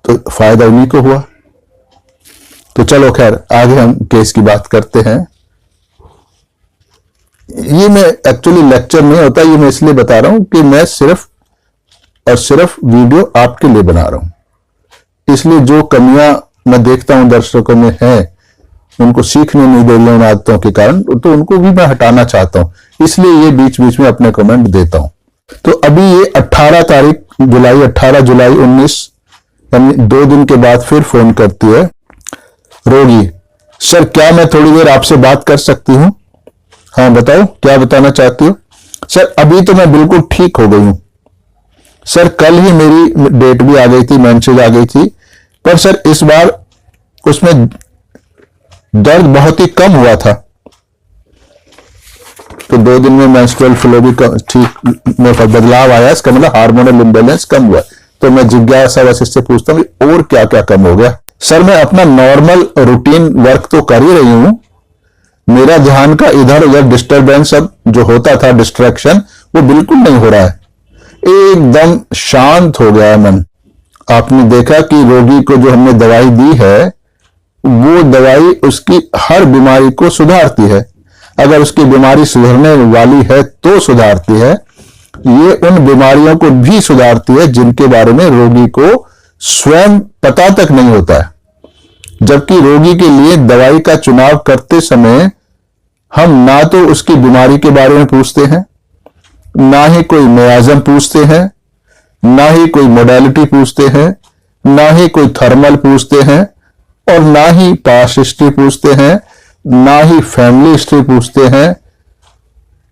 तो फायदा उन्हीं को हुआ। तो चलो खैर, आगे हम केस की बात करते हैं। ये मैं एक्चुअली लेक्चर नहीं होता, ये मैं इसलिए बता रहा हूं कि मैं सिर्फ और सिर्फ वीडियो आपके लिए बना रहा हूं। इसलिए जो कमियां मैं देखता हूं दर्शकों में हैं, उनको सीखने नहीं दे रही उन आदतों के कारण, तो उनको भी मैं हटाना चाहता हूं। इसलिए ये बीच बीच में अपने कमेंट देता हूं। तो अभी ये 18 जुलाई 19, यानी 2 दिन के बाद फिर फोन करती है रोगी, सर क्या मैं थोड़ी देर आपसे बात कर सकती हूं? हाँ बताओ, क्या बताना चाहती हो? सर अभी तो मैं बिल्कुल ठीक हो गई हूं सर, कल ही मेरी डेट भी आ गई थी, मेंसेज आ गई थी, पर सर इस बार उसमें दर्द बहुत ही कम हुआ था। तो 2 दिन में मेंस्ट्रुअल फ्लो भी ठीक में बदलाव आया, इसका मतलब हार्मोनल इम्बैलेंस कम हुआ। तो मैं जिज्ञासा बस इससे पूछता हूं और क्या क्या कम हो गया? सर मैं अपना नॉर्मल रूटीन वर्क तो कर ही रही हूं, मेरा ध्यान का इधर उधर डिस्टरबेंस अब जो होता था, डिस्ट्रैक्शन, वो बिल्कुल नहीं हो रहा है, एकदम शांत हो गया है मन। आपने देखा कि रोगी को जो हमने दवाई दी है वो दवाई उसकी हर बीमारी को सुधारती है। अगर उसकी बीमारी सुधरने वाली है तो सुधारती है, ये उन बीमारियों को भी सुधारती है जिनके बारे में रोगी को स्वयं पता तक नहीं होता है। जबकि रोगी के लिए दवाई का चुनाव करते समय हम ना तो उसकी बीमारी के बारे में पूछते हैं, ना ही कोई मियाज़म पूछते हैं, ना ही कोई मोडालिटी पूछते हैं, ना ही कोई थर्मल पूछते हैं, और ना ही पास्ट हिस्ट्री पूछते हैं, ना ही फैमिली हिस्ट्री पूछते हैं।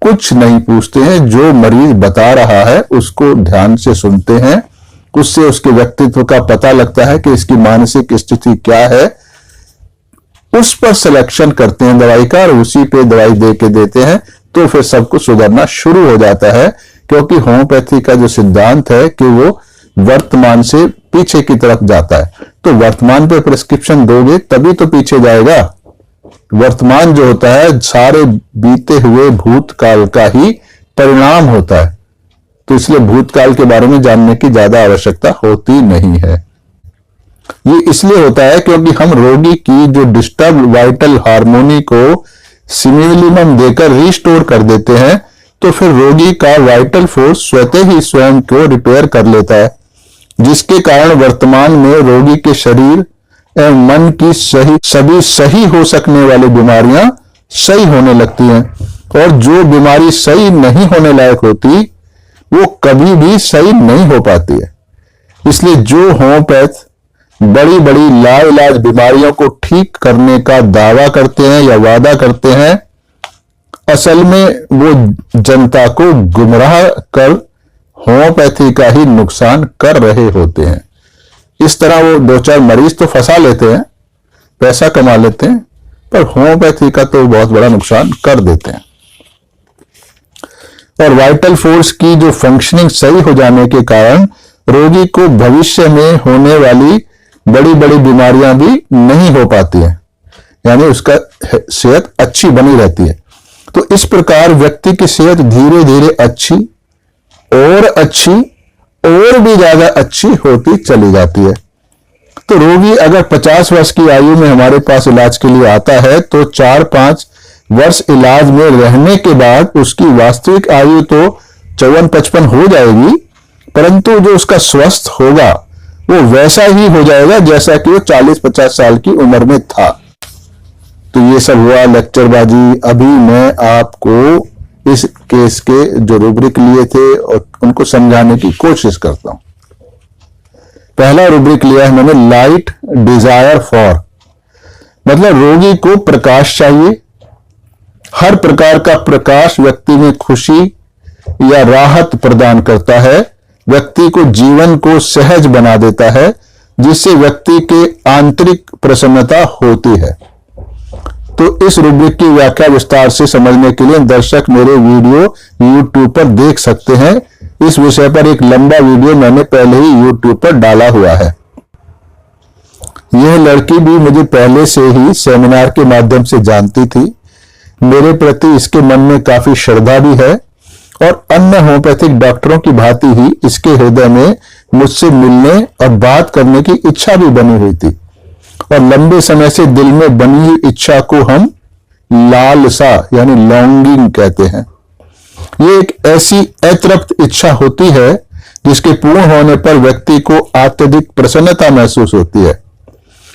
कुछ नहीं पूछते हैं। जो मरीज बता रहा है उसको ध्यान से सुनते हैं, उससे उसके व्यक्तित्व का पता लगता है कि इसकी मानसिक स्थिति क्या है, उस पर सिलेक्शन करते हैं दवाई का और उसी पे दवाई दे के देते हैं। तो फिर सब कुछ सुधरना शुरू हो जाता है, क्योंकि होम्योपैथी का जो सिद्धांत है कि वो वर्तमान से पीछे की तरफ जाता है। तो वर्तमान पे प्रिस्क्रिप्शन दोगे तभी तो पीछे जाएगा। वर्तमान जो होता है सारे बीते हुए भूतकाल का ही परिणाम होता है। तो इसलिए भूतकाल के बारे में जानने की ज्यादा आवश्यकता होती नहीं है। ये इसलिए होता है क्योंकि हम रोगी की जो डिस्टर्ब वाइटल हार्मोनी को सिमिलिमम देकर रिस्टोर कर देते हैं, तो फिर रोगी का वाइटल फोर्स स्वतः ही स्वयं को रिपेयर कर लेता है, जिसके कारण वर्तमान में रोगी के शरीर एवं मन की सभी सही हो सकने वाली बीमारियां सही होने लगती हैं, और जो बीमारी सही नहीं होने लायक होती वो कभी भी सही नहीं हो पाती है। इसलिए जो होम्योपैथ बड़ी बड़ी लाइलाज बीमारियों को ठीक करने का दावा करते हैं या वादा करते हैं, असल में वो जनता को गुमराह कर होम्योपैथी का ही नुकसान कर रहे होते हैं। इस तरह वो 2-4 मरीज तो फंसा लेते हैं, पैसा कमा लेते हैं, पर होम्योपैथी का तो बहुत बड़ा नुकसान कर देते हैं। और वाइटल फोर्स की जो फंक्शनिंग सही हो जाने के कारण रोगी को भविष्य में होने वाली बड़ी बड़ी बीमारियां भी नहीं हो पाती है, यानी उसका सेहत अच्छी बनी रहती है। तो इस प्रकार व्यक्ति की सेहत धीरे धीरे अच्छी और भी ज्यादा अच्छी होती चली जाती है। तो रोगी अगर 50 वर्ष की आयु में हमारे पास इलाज के लिए आता है तो 4-5 वर्ष इलाज में रहने के बाद उसकी वास्तविक आयु तो 54-55 हो जाएगी, परंतु जो उसका स्वस्थ होगा वो वैसा ही हो जाएगा जैसा कि वो 40-50 साल की उम्र में था। तो ये सब हुआ लेक्चरबाजी। अभी मैं आपको इस केस के जो रूब्रिक लिए थे और उनको समझाने की कोशिश करता हूं। पहला रूब्रिक लिया है मैंने, लाइट डिजायर फॉर, मतलब रोगी को प्रकाश चाहिए। हर प्रकार का प्रकाश व्यक्ति में खुशी या राहत प्रदान करता है, व्यक्ति को जीवन को सहज बना देता है, जिससे व्यक्ति के आंतरिक प्रसन्नता होती है। तो इस रूब्रिक की व्याख्या विस्तार से समझने के लिए दर्शक मेरे वीडियो YouTube पर देख सकते हैं। इस विषय पर एक लंबा वीडियो मैंने पहले ही YouTube पर डाला हुआ है। यह लड़की भी मुझे पहले से ही सेमिनार के माध्यम से जानती थी। मेरे प्रति इसके मन में काफी श्रद्धा भी है और अन्य होम्योपैथिक डॉक्टरों की भांति ही इसके हृदय में मुझसे मिलने और बात करने की इच्छा भी बनी हुई थी। और लंबे समय से दिल में बनी हुई इच्छा को हम लालसा यानी लॉन्गिंग कहते हैं। ये एक ऐसी अतृप्त इच्छा होती है जिसके पूर्ण होने पर व्यक्ति को अत्यधिक प्रसन्नता महसूस होती है,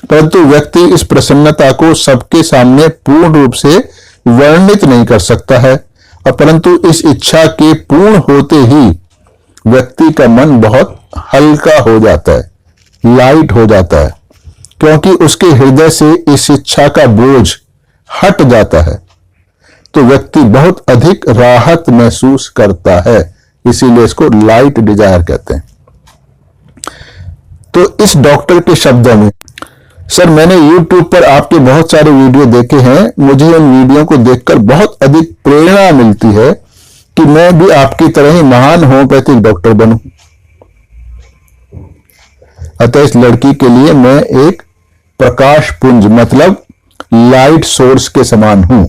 परंतु व्यक्ति इस प्रसन्नता को सबके सामने पूर्ण रूप से वर्णित नहीं कर सकता है। और परंतु इस इच्छा के पूर्ण होते ही व्यक्ति का मन बहुत हल्का हो जाता है, लाइट हो जाता है, क्योंकि उसके हृदय से इस इच्छा का बोझ हट जाता है। तो व्यक्ति बहुत अधिक राहत महसूस करता है, इसीलिए इसको लाइट डिजायर कहते हैं। तो इस डॉक्टर के शब्दों में, सर मैंने YouTube पर आपके बहुत सारे वीडियो देखे हैं, मुझे उन वीडियो को देखकर बहुत अधिक प्रेरणा मिलती है कि मैं भी आपकी तरह ही महान होम्योपैथिक डॉक्टर बनूं। अतः इस लड़की के लिए मैं एक प्रकाश पुंज मतलब लाइट सोर्स के समान हूं,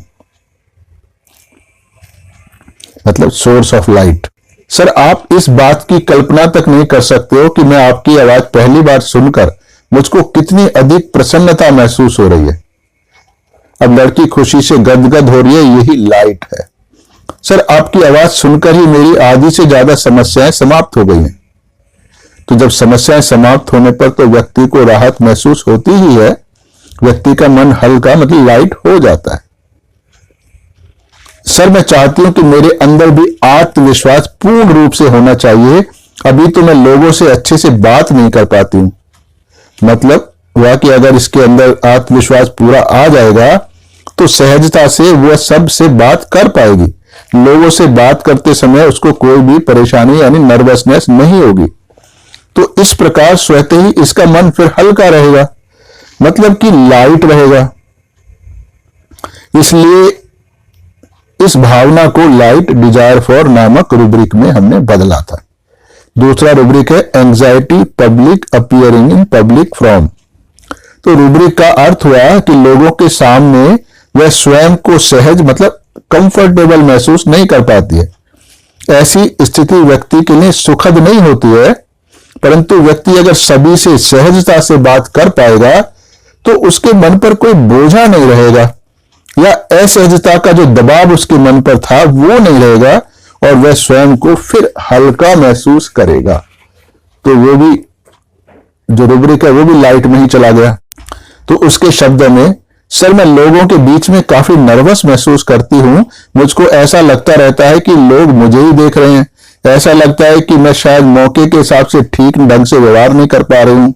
मतलब सोर्स ऑफ लाइट। सर आप इस बात की कल्पना तक नहीं कर सकते हो कि मैं आपकी आवाज पहली बार सुनकर मुझको कितनी अधिक प्रसन्नता महसूस हो रही है। अब लड़की खुशी से गदगद हो रही है, यही लाइट है। सर आपकी आवाज सुनकर ही मेरी आधी से ज्यादा समस्याएं समाप्त हो गई हैं। तो जब समस्याएं समाप्त होने पर तो व्यक्ति को राहत महसूस होती ही है, व्यक्ति का मन हल्का मतलब लाइट हो जाता है। सर मैं चाहती हूं कि मेरे अंदर भी आत्मविश्वास पूर्ण रूप से होना चाहिए। अभी तो मैं लोगों से अच्छे से बात नहीं कर पाती हूं। मतलब वह कि अगर इसके अंदर आत्मविश्वास पूरा आ जाएगा तो सहजता से वह सबसे बात कर पाएगी। लोगों से बात करते समय उसको कोई भी परेशानी यानी नर्वसनेस नहीं होगी। तो इस प्रकार स्वतः ही इसका मन फिर हल्का रहेगा, मतलब कि लाइट रहेगा। इसलिए इस भावना को लाइट डिजायर फॉर नामक रूब्रिक में हमने बदला था। दूसरा रूब्रिक है anxiety public appearing in public from. तो रूब्रिक का अर्थ हुआ कि लोगों के सामने वह स्वयं को सहज मतलब कंफर्टेबल महसूस नहीं कर पाती है। ऐसी स्थिति व्यक्ति के लिए सुखद नहीं होती है, परंतु व्यक्ति अगर सभी से सहजता से बात कर पाएगा तो उसके मन पर कोई बोझा नहीं रहेगा या असहजता का जो दबाव उसके मन पर था वो नहीं रहेगा और वह स्वयं को फिर हल्का महसूस करेगा। तो वो भी जो रूब्रिक है वो भी लाइट में ही चला गया। तो उसके शब्दों में, सर मैं लोगों के बीच में काफी नर्वस महसूस करती हूं। मुझको ऐसा लगता रहता है कि लोग मुझे ही देख रहे हैं। ऐसा लगता है कि मैं शायद मौके के हिसाब से ठीक ढंग से व्यवहार नहीं कर पा रही हूं।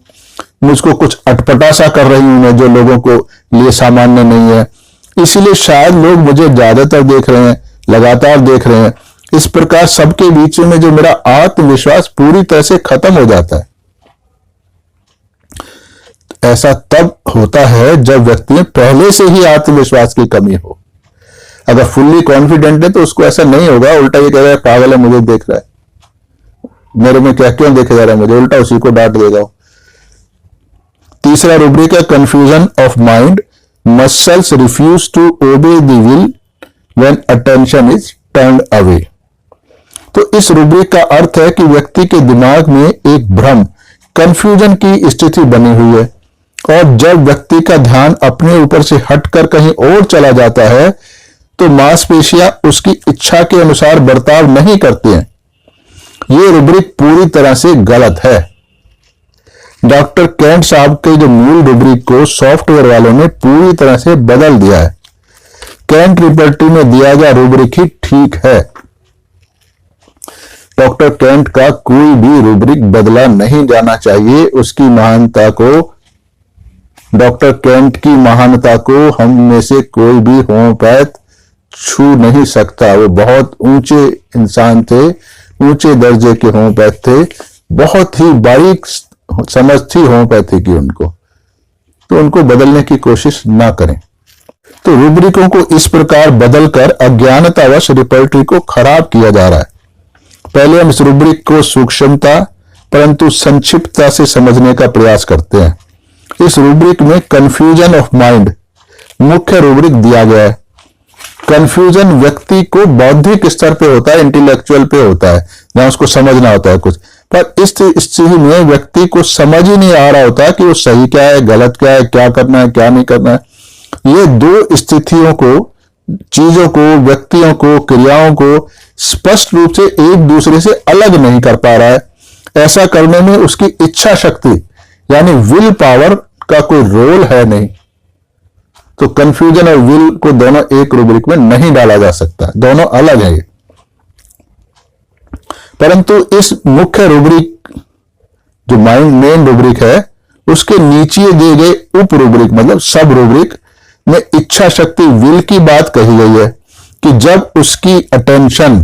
मुझको कुछ अटपटा सा कर रही हूं मैं, जो लोगों को लिए सामान्य नहीं है। इसीलिए शायद लोग मुझे ज्यादातर देख रहे हैं, लगातार देख रहे हैं। इस प्रकार सबके बीच में जो मेरा आत्मविश्वास पूरी तरह से खत्म हो जाता है। ऐसा तब होता है जब व्यक्ति में पहले से ही आत्मविश्वास की कमी हो। अगर फुल्ली कॉन्फिडेंट है तो उसको ऐसा नहीं होगा, उल्टा ये कहेगा पागल है, मुझे देख रहा है, मेरे में क्या क्यों देखे जा रहा है मुझे, उल्टा उसी को डांट देगा। तीसरा रूब्रिक है confusion of mind, muscles refuse to obey the will when attention is turned away. तो इस रूब्रिक का अर्थ है कि व्यक्ति के दिमाग में एक भ्रम, कंफ्यूजन की स्थिति बनी हुई है, और जब व्यक्ति का ध्यान अपने ऊपर से हटकर कहीं और चला जाता है तो मांसपेशियां उसकी इच्छा के अनुसार बर्ताव नहीं करती हैं। यह रूब्रिक पूरी तरह से गलत है। डॉक्टर केंट साहब के जो मूल रूब्रिक को सॉफ्टवेयर वालों ने पूरी तरह से बदल दिया है। केंट रिपर्टी में दिया गया रूब्रिक ही ठीक है। डॉक्टर केंट का कोई भी रूब्रिक बदला नहीं जाना चाहिए। उसकी महानता को, डॉक्टर केंट की महानता को हम में से कोई भी होम्योपैथ छू नहीं सकता। वो बहुत ऊंचे इंसान थे, ऊंचे दर्जे के होम्योपैथ थे, बहुत ही बारीक समझ थी होम्योपैथी की उनको, तो उनको बदलने की कोशिश ना करें। तो रूब्रिकों को इस प्रकार बदलकर अज्ञानतावश रिपर्टरी को खराब किया जा रहा है। पहले हम इस रूब्रिक को सूक्ष्मता परंतु संक्षिप्तता से समझने का प्रयास करते हैं। इस रूब्रिक में कंफ्यूजन ऑफ माइंड मुख्य रूब्रिक दिया गया है। कंफ्यूजन व्यक्ति को बौद्धिक स्तर पे होता है, इंटेलेक्चुअल पे होता है, जहां उसको समझना होता है कुछ, पर इस स्थिति में व्यक्ति को समझ ही नहीं आ रहा होता कि वो सही क्या है, गलत क्या है, क्या करना है, क्या नहीं करना है। ये दो स्थितियों को, चीजों को, व्यक्तियों को, क्रियाओं को स्पष्ट रूप से एक दूसरे से अलग नहीं कर पा रहा है। ऐसा करने में उसकी इच्छा शक्ति यानी विल पावर का कोई रोल है नहीं। तो कंफ्यूजन और विल को दोनों एक रूब्रिक में नहीं डाला जा सकता, दोनों अलग है। परंतु इस मुख्य रूब्रिक जो मेन रूब्रिक है, उसके नीचे दिए गए उप रूब्रिक मतलब सब रूब्रिक में इच्छा शक्ति विल की बात कही गई है कि जब उसकी अटेंशन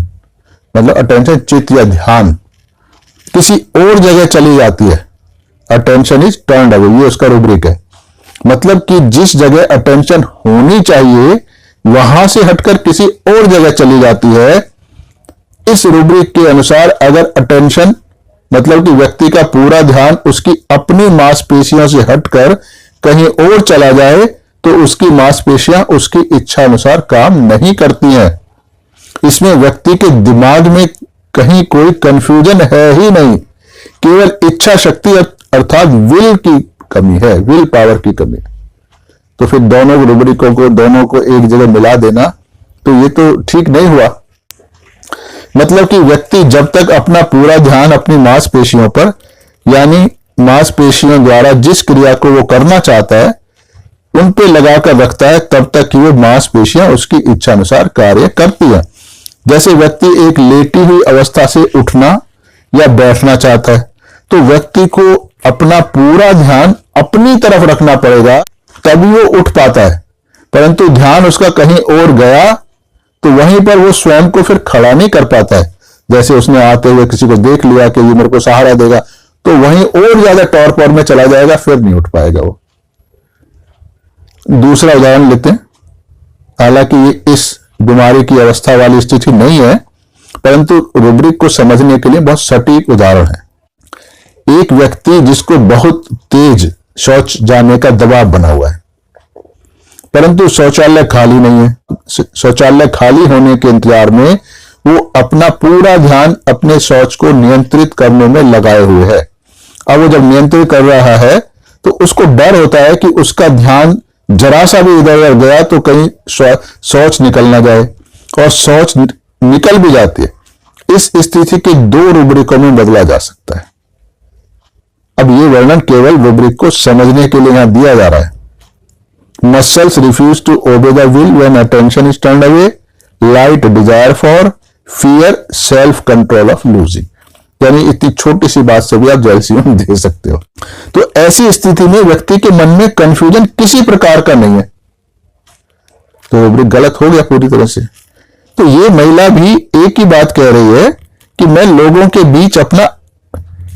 मतलब अटेंशन चित्त या ध्यान किसी और जगह चली जाती है, अटेंशन इज टर्न्ड अवे, ये उसका रूब्रिक है। मतलब कि जिस जगह अटेंशन होनी चाहिए वहां से हटकर किसी और जगह चली जाती है। इस रूब्रिक के अनुसार अगर अटेंशन मतलब कि व्यक्ति का पूरा ध्यान उसकी अपनी मांसपेशियों से हटकर कहीं और चला जाए तो उसकी मांसपेशियां उसकी इच्छा अनुसार काम नहीं करती हैं। इसमें व्यक्ति के दिमाग में कहीं कोई कंफ्यूजन है ही नहीं, केवल इच्छा शक्ति अर्थात विल की कमी है, विल पावर की कमी। तो फिर दोनों रूब्रिकों को, दोनों को एक जगह मिला देना तो ये तो ठीक नहीं हुआ। मतलब कि व्यक्ति जब तक अपना पूरा ध्यान अपनी मांसपेशियों पर यानी मांसपेशियों द्वारा जिस क्रिया को वो करना चाहता है उन पे लगाकर रखता है, तब तक कि वो मांसपेशियां उसकी इच्छा अनुसार कार्य करती हैं। जैसे व्यक्ति एक लेटी हुई अवस्था से उठना या बैठना चाहता है तो व्यक्ति को अपना पूरा ध्यान अपनी तरफ रखना पड़ेगा तभी वो उठ पाता है। परंतु ध्यान उसका कहीं और गया तो वहीं पर वो स्वयं को फिर खड़ा नहीं कर पाता है। जैसे उसने आते हुए किसी को देख लिया कि ये मेरे को सहारा देगा तो वहीं और ज्यादा टॉर्पर में चला जाएगा, फिर नहीं उठ पाएगा वो। दूसरा उदाहरण लेते हैं। हालांकि ये इस बीमारी की अवस्था वाली स्थिति नहीं है, परंतु रूब्रिक को समझने के लिए बहुत सटीक उदाहरण है। एक व्यक्ति जिसको बहुत तेज शौच जाने का दबाव बना हुआ है, परंतु शौचालय खाली नहीं है। शौचालय खाली होने के इंतजार में वो अपना पूरा ध्यान अपने शौच को नियंत्रित करने में लगाए हुए है। अब वो जब नियंत्रित कर रहा है तो उसको डर होता है कि उसका ध्यान जरा सा भी इधर उधर गया तो कहीं शौच निकल ना जाए, और शौच निकल भी जाती है। इस स्थिति के दो रूब्रिकों में बदला जा सकता है। अब ये वर्णन केवल रूब्रिक को समझने के लिए यहां दिया जा रहा है। Muscles refuse to obey the will when attention is turned away. Light desire for fear, self-control of losing. यानी इतनी छोटी सी बात से भी आप जैल्सियम दे सकते हो। तो ऐसी स्थिति में व्यक्ति के मन में कंफ्यूजन किसी प्रकार का नहीं है, तो रूब्रिक गलत हो गया पूरी तरह से। तो ये महिला भी एक ही बात कह रही है कि मैं लोगों के बीच अपना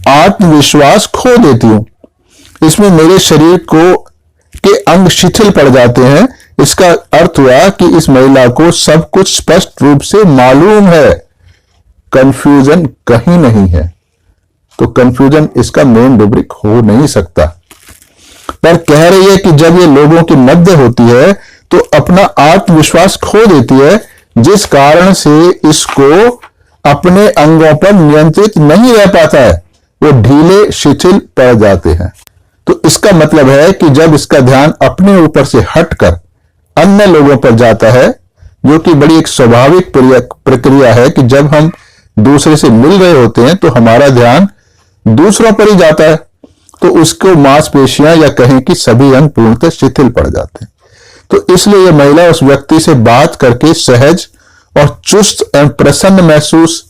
आत्मविश्वास खो देती हूं। इसमें मेरे शरीर के अंग शिथिल पड़ जाते हैं। इसका अर्थ हुआ कि इस महिला को सब कुछ स्पष्ट रूप से मालूम है, कंफ्यूजन कहीं नहीं है। तो कंफ्यूजन इसका मेन रुब्रिक हो नहीं सकता। पर कह रही है कि जब ये लोगों के मध्य होती है तो अपना आत्मविश्वास खो देती है, जिस कारण से इसको अपने अंगों पर नियंत्रित नहीं रह पाता है, वो ढीले शिथिल पड़ जाते हैं। तो इसका मतलब है कि जब इसका ध्यान अपने ऊपर से हटकर अन्य लोगों पर जाता है, जो कि बड़ी एक स्वाभाविक प्रक्रिया है कि जब हम दूसरे से मिल रहे होते हैं तो हमारा ध्यान दूसरों पर ही जाता है, तो उसको मांसपेशियां या कहें कि सभी अंग पूर्णतः शिथिल पड़ जाते हैं। तो इसलिए यह महिला उस व्यक्ति से बात करके सहज और चुस्त एवं प्रसन्न महसूस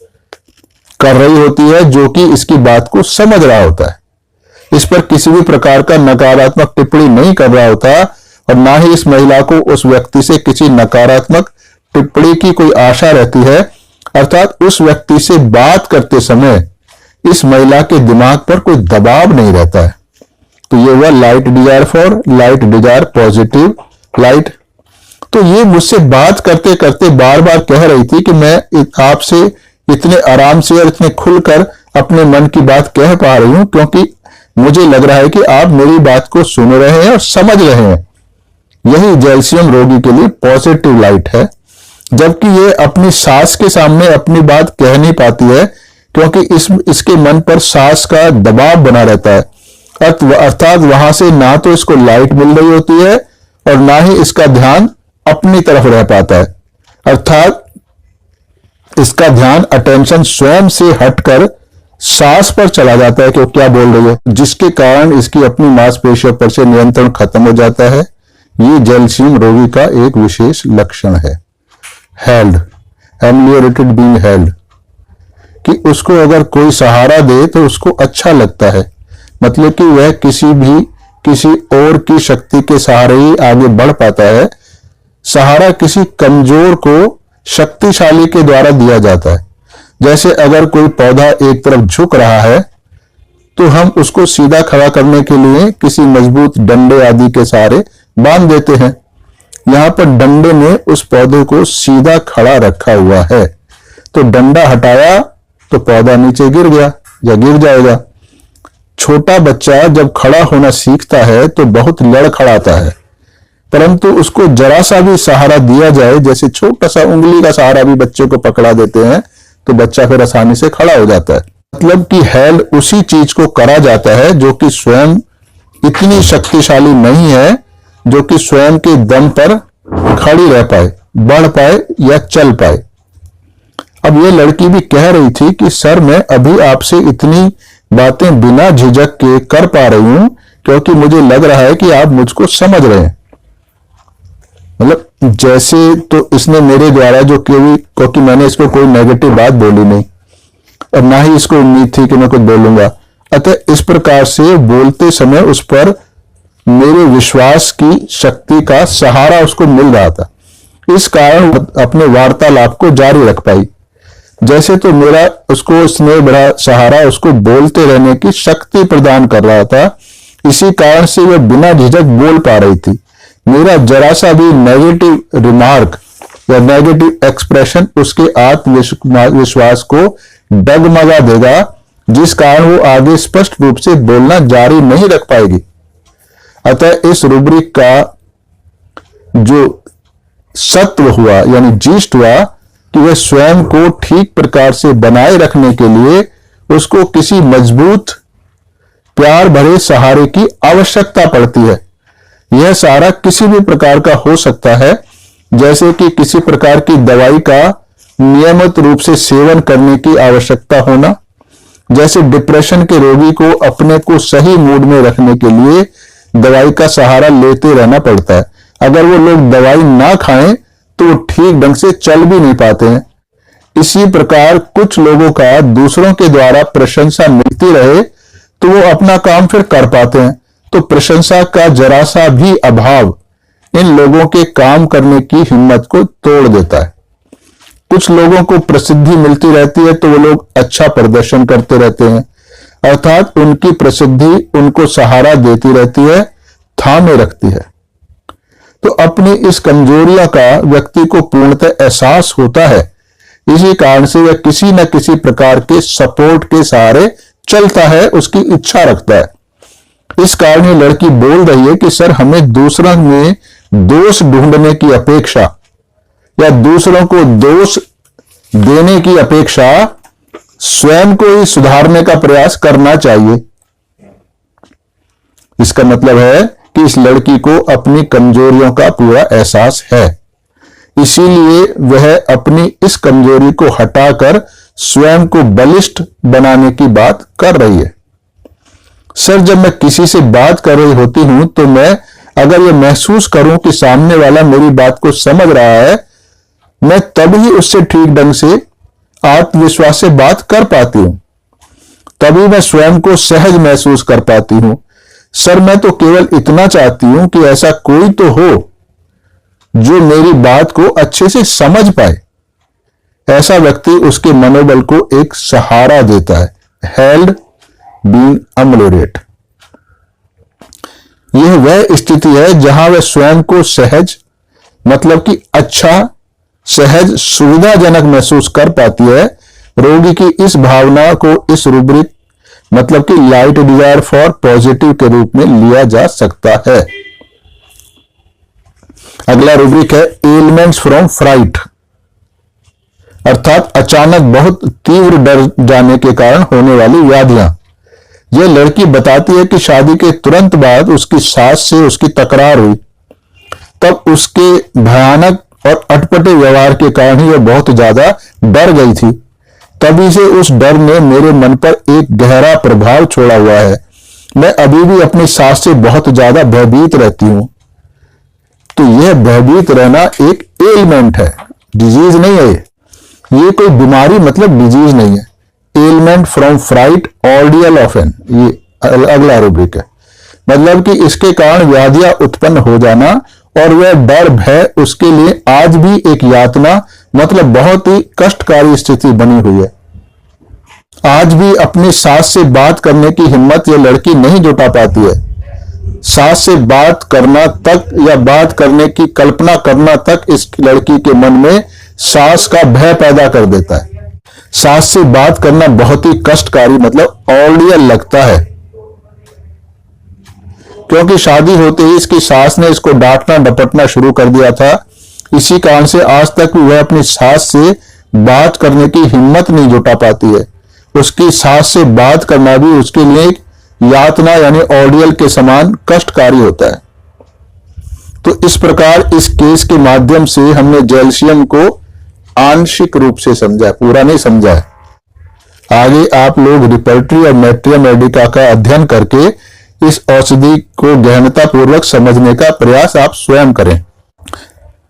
कर रही होती है, जो कि इसकी बात को समझ रहा होता है। इस पर किसी भी प्रकार का नकारात्मक टिप्पणी नहीं कर रहा होता और ना ही इस महिला को उस व्यक्ति से किसी नकारात्मक टिप्पणी की कोई आशा रहती है। अर्थात उस व्यक्ति से बात करते समय इस महिला के दिमाग पर कोई दबाव नहीं रहता है। तो ये हुआ light desire for, light desire positive light. तो ये मुझसे बात करते करते बार बार कह रही थी कि मैं आपसे इतने आराम से और इतने खुलकर अपने मन की बात कह पा रही हूं, क्योंकि मुझे लग रहा है कि आप मेरी बात को सुन रहे हैं और समझ रहे हैं। यही जैल्सियम रोगी के लिए पॉजिटिव लाइट है। जबकि ये अपनी सास के सामने अपनी बात कह नहीं पाती है, क्योंकि इसके मन पर सास का दबाव बना रहता है। अर्थात वहां से ना तो इसको लाइट मिल रही होती है और ना ही इसका ध्यान अपनी तरफ रह पाता है। अर्थात इसका ध्यान अटेंशन स्वयं से हटकर सांस पर चला जाता है कि वो क्या बोल रही है, जिसके कारण इसकी अपनी मांसपेशियों पर से नियंत्रण खत्म हो जाता है। ये जैल्सियम रोगी का एक विशेष लक्षण है। हेल्ड, एमलियोरेटेड बीइंग हेल्ड, कि उसको अगर कोई सहारा दे तो उसको अच्छा लगता है। मतलब कि वह किसी और की शक्ति के सहारे ही आगे बढ़ पाता है। सहारा किसी कमजोर को शक्तिशाली के द्वारा दिया जाता है। जैसे अगर कोई पौधा एक तरफ झुक रहा है तो हम उसको सीधा खड़ा करने के लिए किसी मजबूत डंडे आदि के सहारे बांध देते हैं। यहां पर डंडे ने उस पौधे को सीधा खड़ा रखा हुआ है, तो डंडा हटाया तो पौधा नीचे गिर गया या गिर जाएगा। छोटा बच्चा जब खड़ा होना सीखता है तो बहुत लड़खड़ाता है, परंतु उसको जरा सा भी सहारा दिया जाए, जैसे छोटा सा उंगली का सहारा भी बच्चे को पकड़ा देते हैं, तो बच्चा फिर आसानी से खड़ा हो जाता है। मतलब कि हेल्ड उसी चीज को करा जाता है जो कि स्वयं इतनी शक्तिशाली नहीं है, जो कि स्वयं के दम पर खड़ी रह पाए, बढ़ पाए या चल पाए। अब ये लड़की भी कह रही थी कि सर मैं अभी आपसे इतनी बातें बिना झिझक के कर पा रही हूं, क्योंकि मुझे लग रहा है कि आप मुझको समझ रहे हैं। मतलब जैसे तो इसने मेरे द्वारा जो क्योंकि मैंने इसको कोई नेगेटिव बात बोली नहीं और ना ही इसको उम्मीद थी कि मैं कुछ बोलूंगा, अतः इस प्रकार से बोलते समय उस पर मेरे विश्वास की शक्ति का सहारा उसको मिल रहा था। इस कारण अपने वार्तालाप को जारी रख पाई। जैसे तो मेरा उसको स्नेह भरा सहारा उसको बोलते रहने की शक्ति प्रदान कर रहा था, इसी कारण से वह बिना झिझक बोल पा रही थी। मेरा जरा सा भी नेगेटिव रिमार्क या नेगेटिव एक्सप्रेशन उसके आत्मविश्वास को डगमगा देगा, जिस कारण वो आगे स्पष्ट रूप से बोलना जारी नहीं रख पाएगी। अतः इस रूब्रिक का जो सत्व हुआ यानी जीष्ट हुआ कि वह स्वयं को ठीक प्रकार से बनाए रखने के लिए उसको किसी मजबूत प्यार भरे सहारे की आवश्यकता पड़ती है। यह सहारा किसी भी प्रकार का हो सकता है, जैसे कि किसी प्रकार की दवाई का नियमित रूप से सेवन करने की आवश्यकता होना। जैसे डिप्रेशन के रोगी को अपने को सही मूड में रखने के लिए दवाई का सहारा लेते रहना पड़ता है। अगर वो लोग दवाई ना खाएं तो वो ठीक ढंग से चल भी नहीं पाते हैं। इसी प्रकार कुछ लोगों का दूसरों के द्वारा प्रशंसा मिलती रहे तो वो अपना काम फिर कर पाते हैं। तो प्रशंसा का जरा सा भी अभाव इन लोगों के काम करने की हिम्मत को तोड़ देता है। कुछ लोगों को प्रसिद्धि मिलती रहती है तो वो लोग अच्छा प्रदर्शन करते रहते हैं। अर्थात उनकी प्रसिद्धि उनको सहारा देती रहती है, थामे रखती है। तो अपनी इस कमजोरियों का व्यक्ति को पूर्णतः एहसास होता है। इसी कारण से वह किसी न किसी प्रकार के सपोर्ट के सहारे चलता है, उसकी इच्छा रखता है। इस कारण ये लड़की बोल रही है कि सर, हमें दूसरों में दोष ढूंढने की अपेक्षा या दूसरों को दोष देने की अपेक्षा स्वयं को ही सुधारने का प्रयास करना चाहिए। इसका मतलब है कि इस लड़की को अपनी कमजोरियों का पूरा एहसास है, इसीलिए वह अपनी इस कमजोरी को हटाकर स्वयं को बलिष्ठ बनाने की बात कर रही है। सर, जब मैं किसी से बात कर रही होती हूं तो मैं अगर यह महसूस करूं कि सामने वाला मेरी बात को समझ रहा है, मैं तभी उससे ठीक ढंग से आत्मविश्वास से बात कर पाती हूं, तभी मैं स्वयं को सहज महसूस कर पाती हूं। सर, मैं तो केवल इतना चाहती हूं कि ऐसा कोई तो हो जो मेरी बात को अच्छे से समझ पाए। ऐसा व्यक्ति उसके मनोबल को एक सहारा देता है। हेल्ड बीइंग अमलोरेट, यह वह स्थिति है जहां वह स्वयं को सहज, मतलब कि अच्छा, सहज, सुविधाजनक महसूस कर पाती है। रोगी की इस भावना को इस रूब्रिक, मतलब कि लाइट डिजायर फॉर पॉजिटिव के रूप में लिया जा सकता है। अगला रूब्रिक है एलिमेंट्स फ्रॉम फ्राइट, अर्थात अचानक बहुत तीव्र डर जाने के कारण होने वाली व्याधियां। यह लड़की बताती है कि शादी के तुरंत बाद उसकी सास से उसकी तकरार हुई, तब उसके भयानक और अटपटे व्यवहार के कारण ही वह बहुत ज्यादा डर गई थी। तभी से उस डर ने मेरे मन पर एक गहरा प्रभाव छोड़ा हुआ है। मैं अभी भी अपनी सास से बहुत ज्यादा भयभीत रहती हूं। तो यह भयभीत रहना एक एलिमेंट है, डिजीज नहीं है। ये कोई बीमारी, मतलब डिजीज नहीं है। Element from fright, ordeal of an, ये अगला रूब्रिक है। मतलब कि इसके कारण व्याधियां उत्पन्न हो जाना और वह डर, भय उसके लिए आज भी एक यातना, मतलब बहुत ही कष्टकारी स्थिति बनी हुई है। आज भी अपनी सास से बात करने की हिम्मत यह लड़की नहीं जुटा पाती है। सास से बात करना तक या बात करने की कल्पना करना तक इस लड़की के मन में सास का भय पैदा कर देता है। सास से बात करना बहुत ही कष्टकारी, मतलब ऑर्डियल लगता है, क्योंकि शादी होते ही इसकी सास ने इसको डांटना डपटना शुरू कर दिया था। इसी कारण से आज तक वह अपनी सास से बात करने की हिम्मत नहीं जुटा पाती है। उसकी सास से बात करना भी उसके लिए एक यातना यानी ऑर्डियल के समान कष्टकारी होता है। तो इस प्रकार इस केस के माध्यम से हमने जेल्शियम को आंशिक रूप से समझा, पूरा नहीं समझा है। आगे आप लोग रिपर्टरी और मैट्रिया मेडिका का अध्ययन करके इस औषधि को गहनता पूर्वक समझने का प्रयास आप स्वयं करें।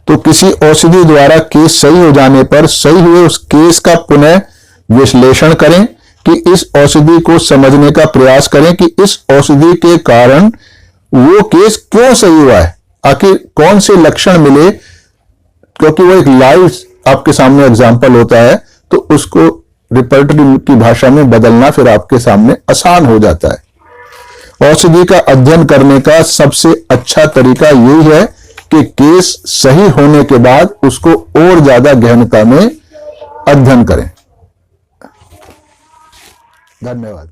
तो किसी औषधि द्वारा केस सही हो जाने पर सही हुए उस केस का पुनः विश्लेषण करें कि इस औषधि को समझने का प्रयास करें कि इस औषधि के कारण वो केस क्यों सही हुआ है, आखिर कौन से लक्षण मिले, क्योंकि वो एक लाइव आपके सामने एग्जाम्पल होता है, तो उसको रिपर्टरी की भाषा में बदलना फिर आपके सामने आसान हो जाता है। औषधि का अध्ययन करने का सबसे अच्छा तरीका यही है कि केस सही होने के बाद उसको और ज्यादा गहनता में अध्ययन करें। धन्यवाद।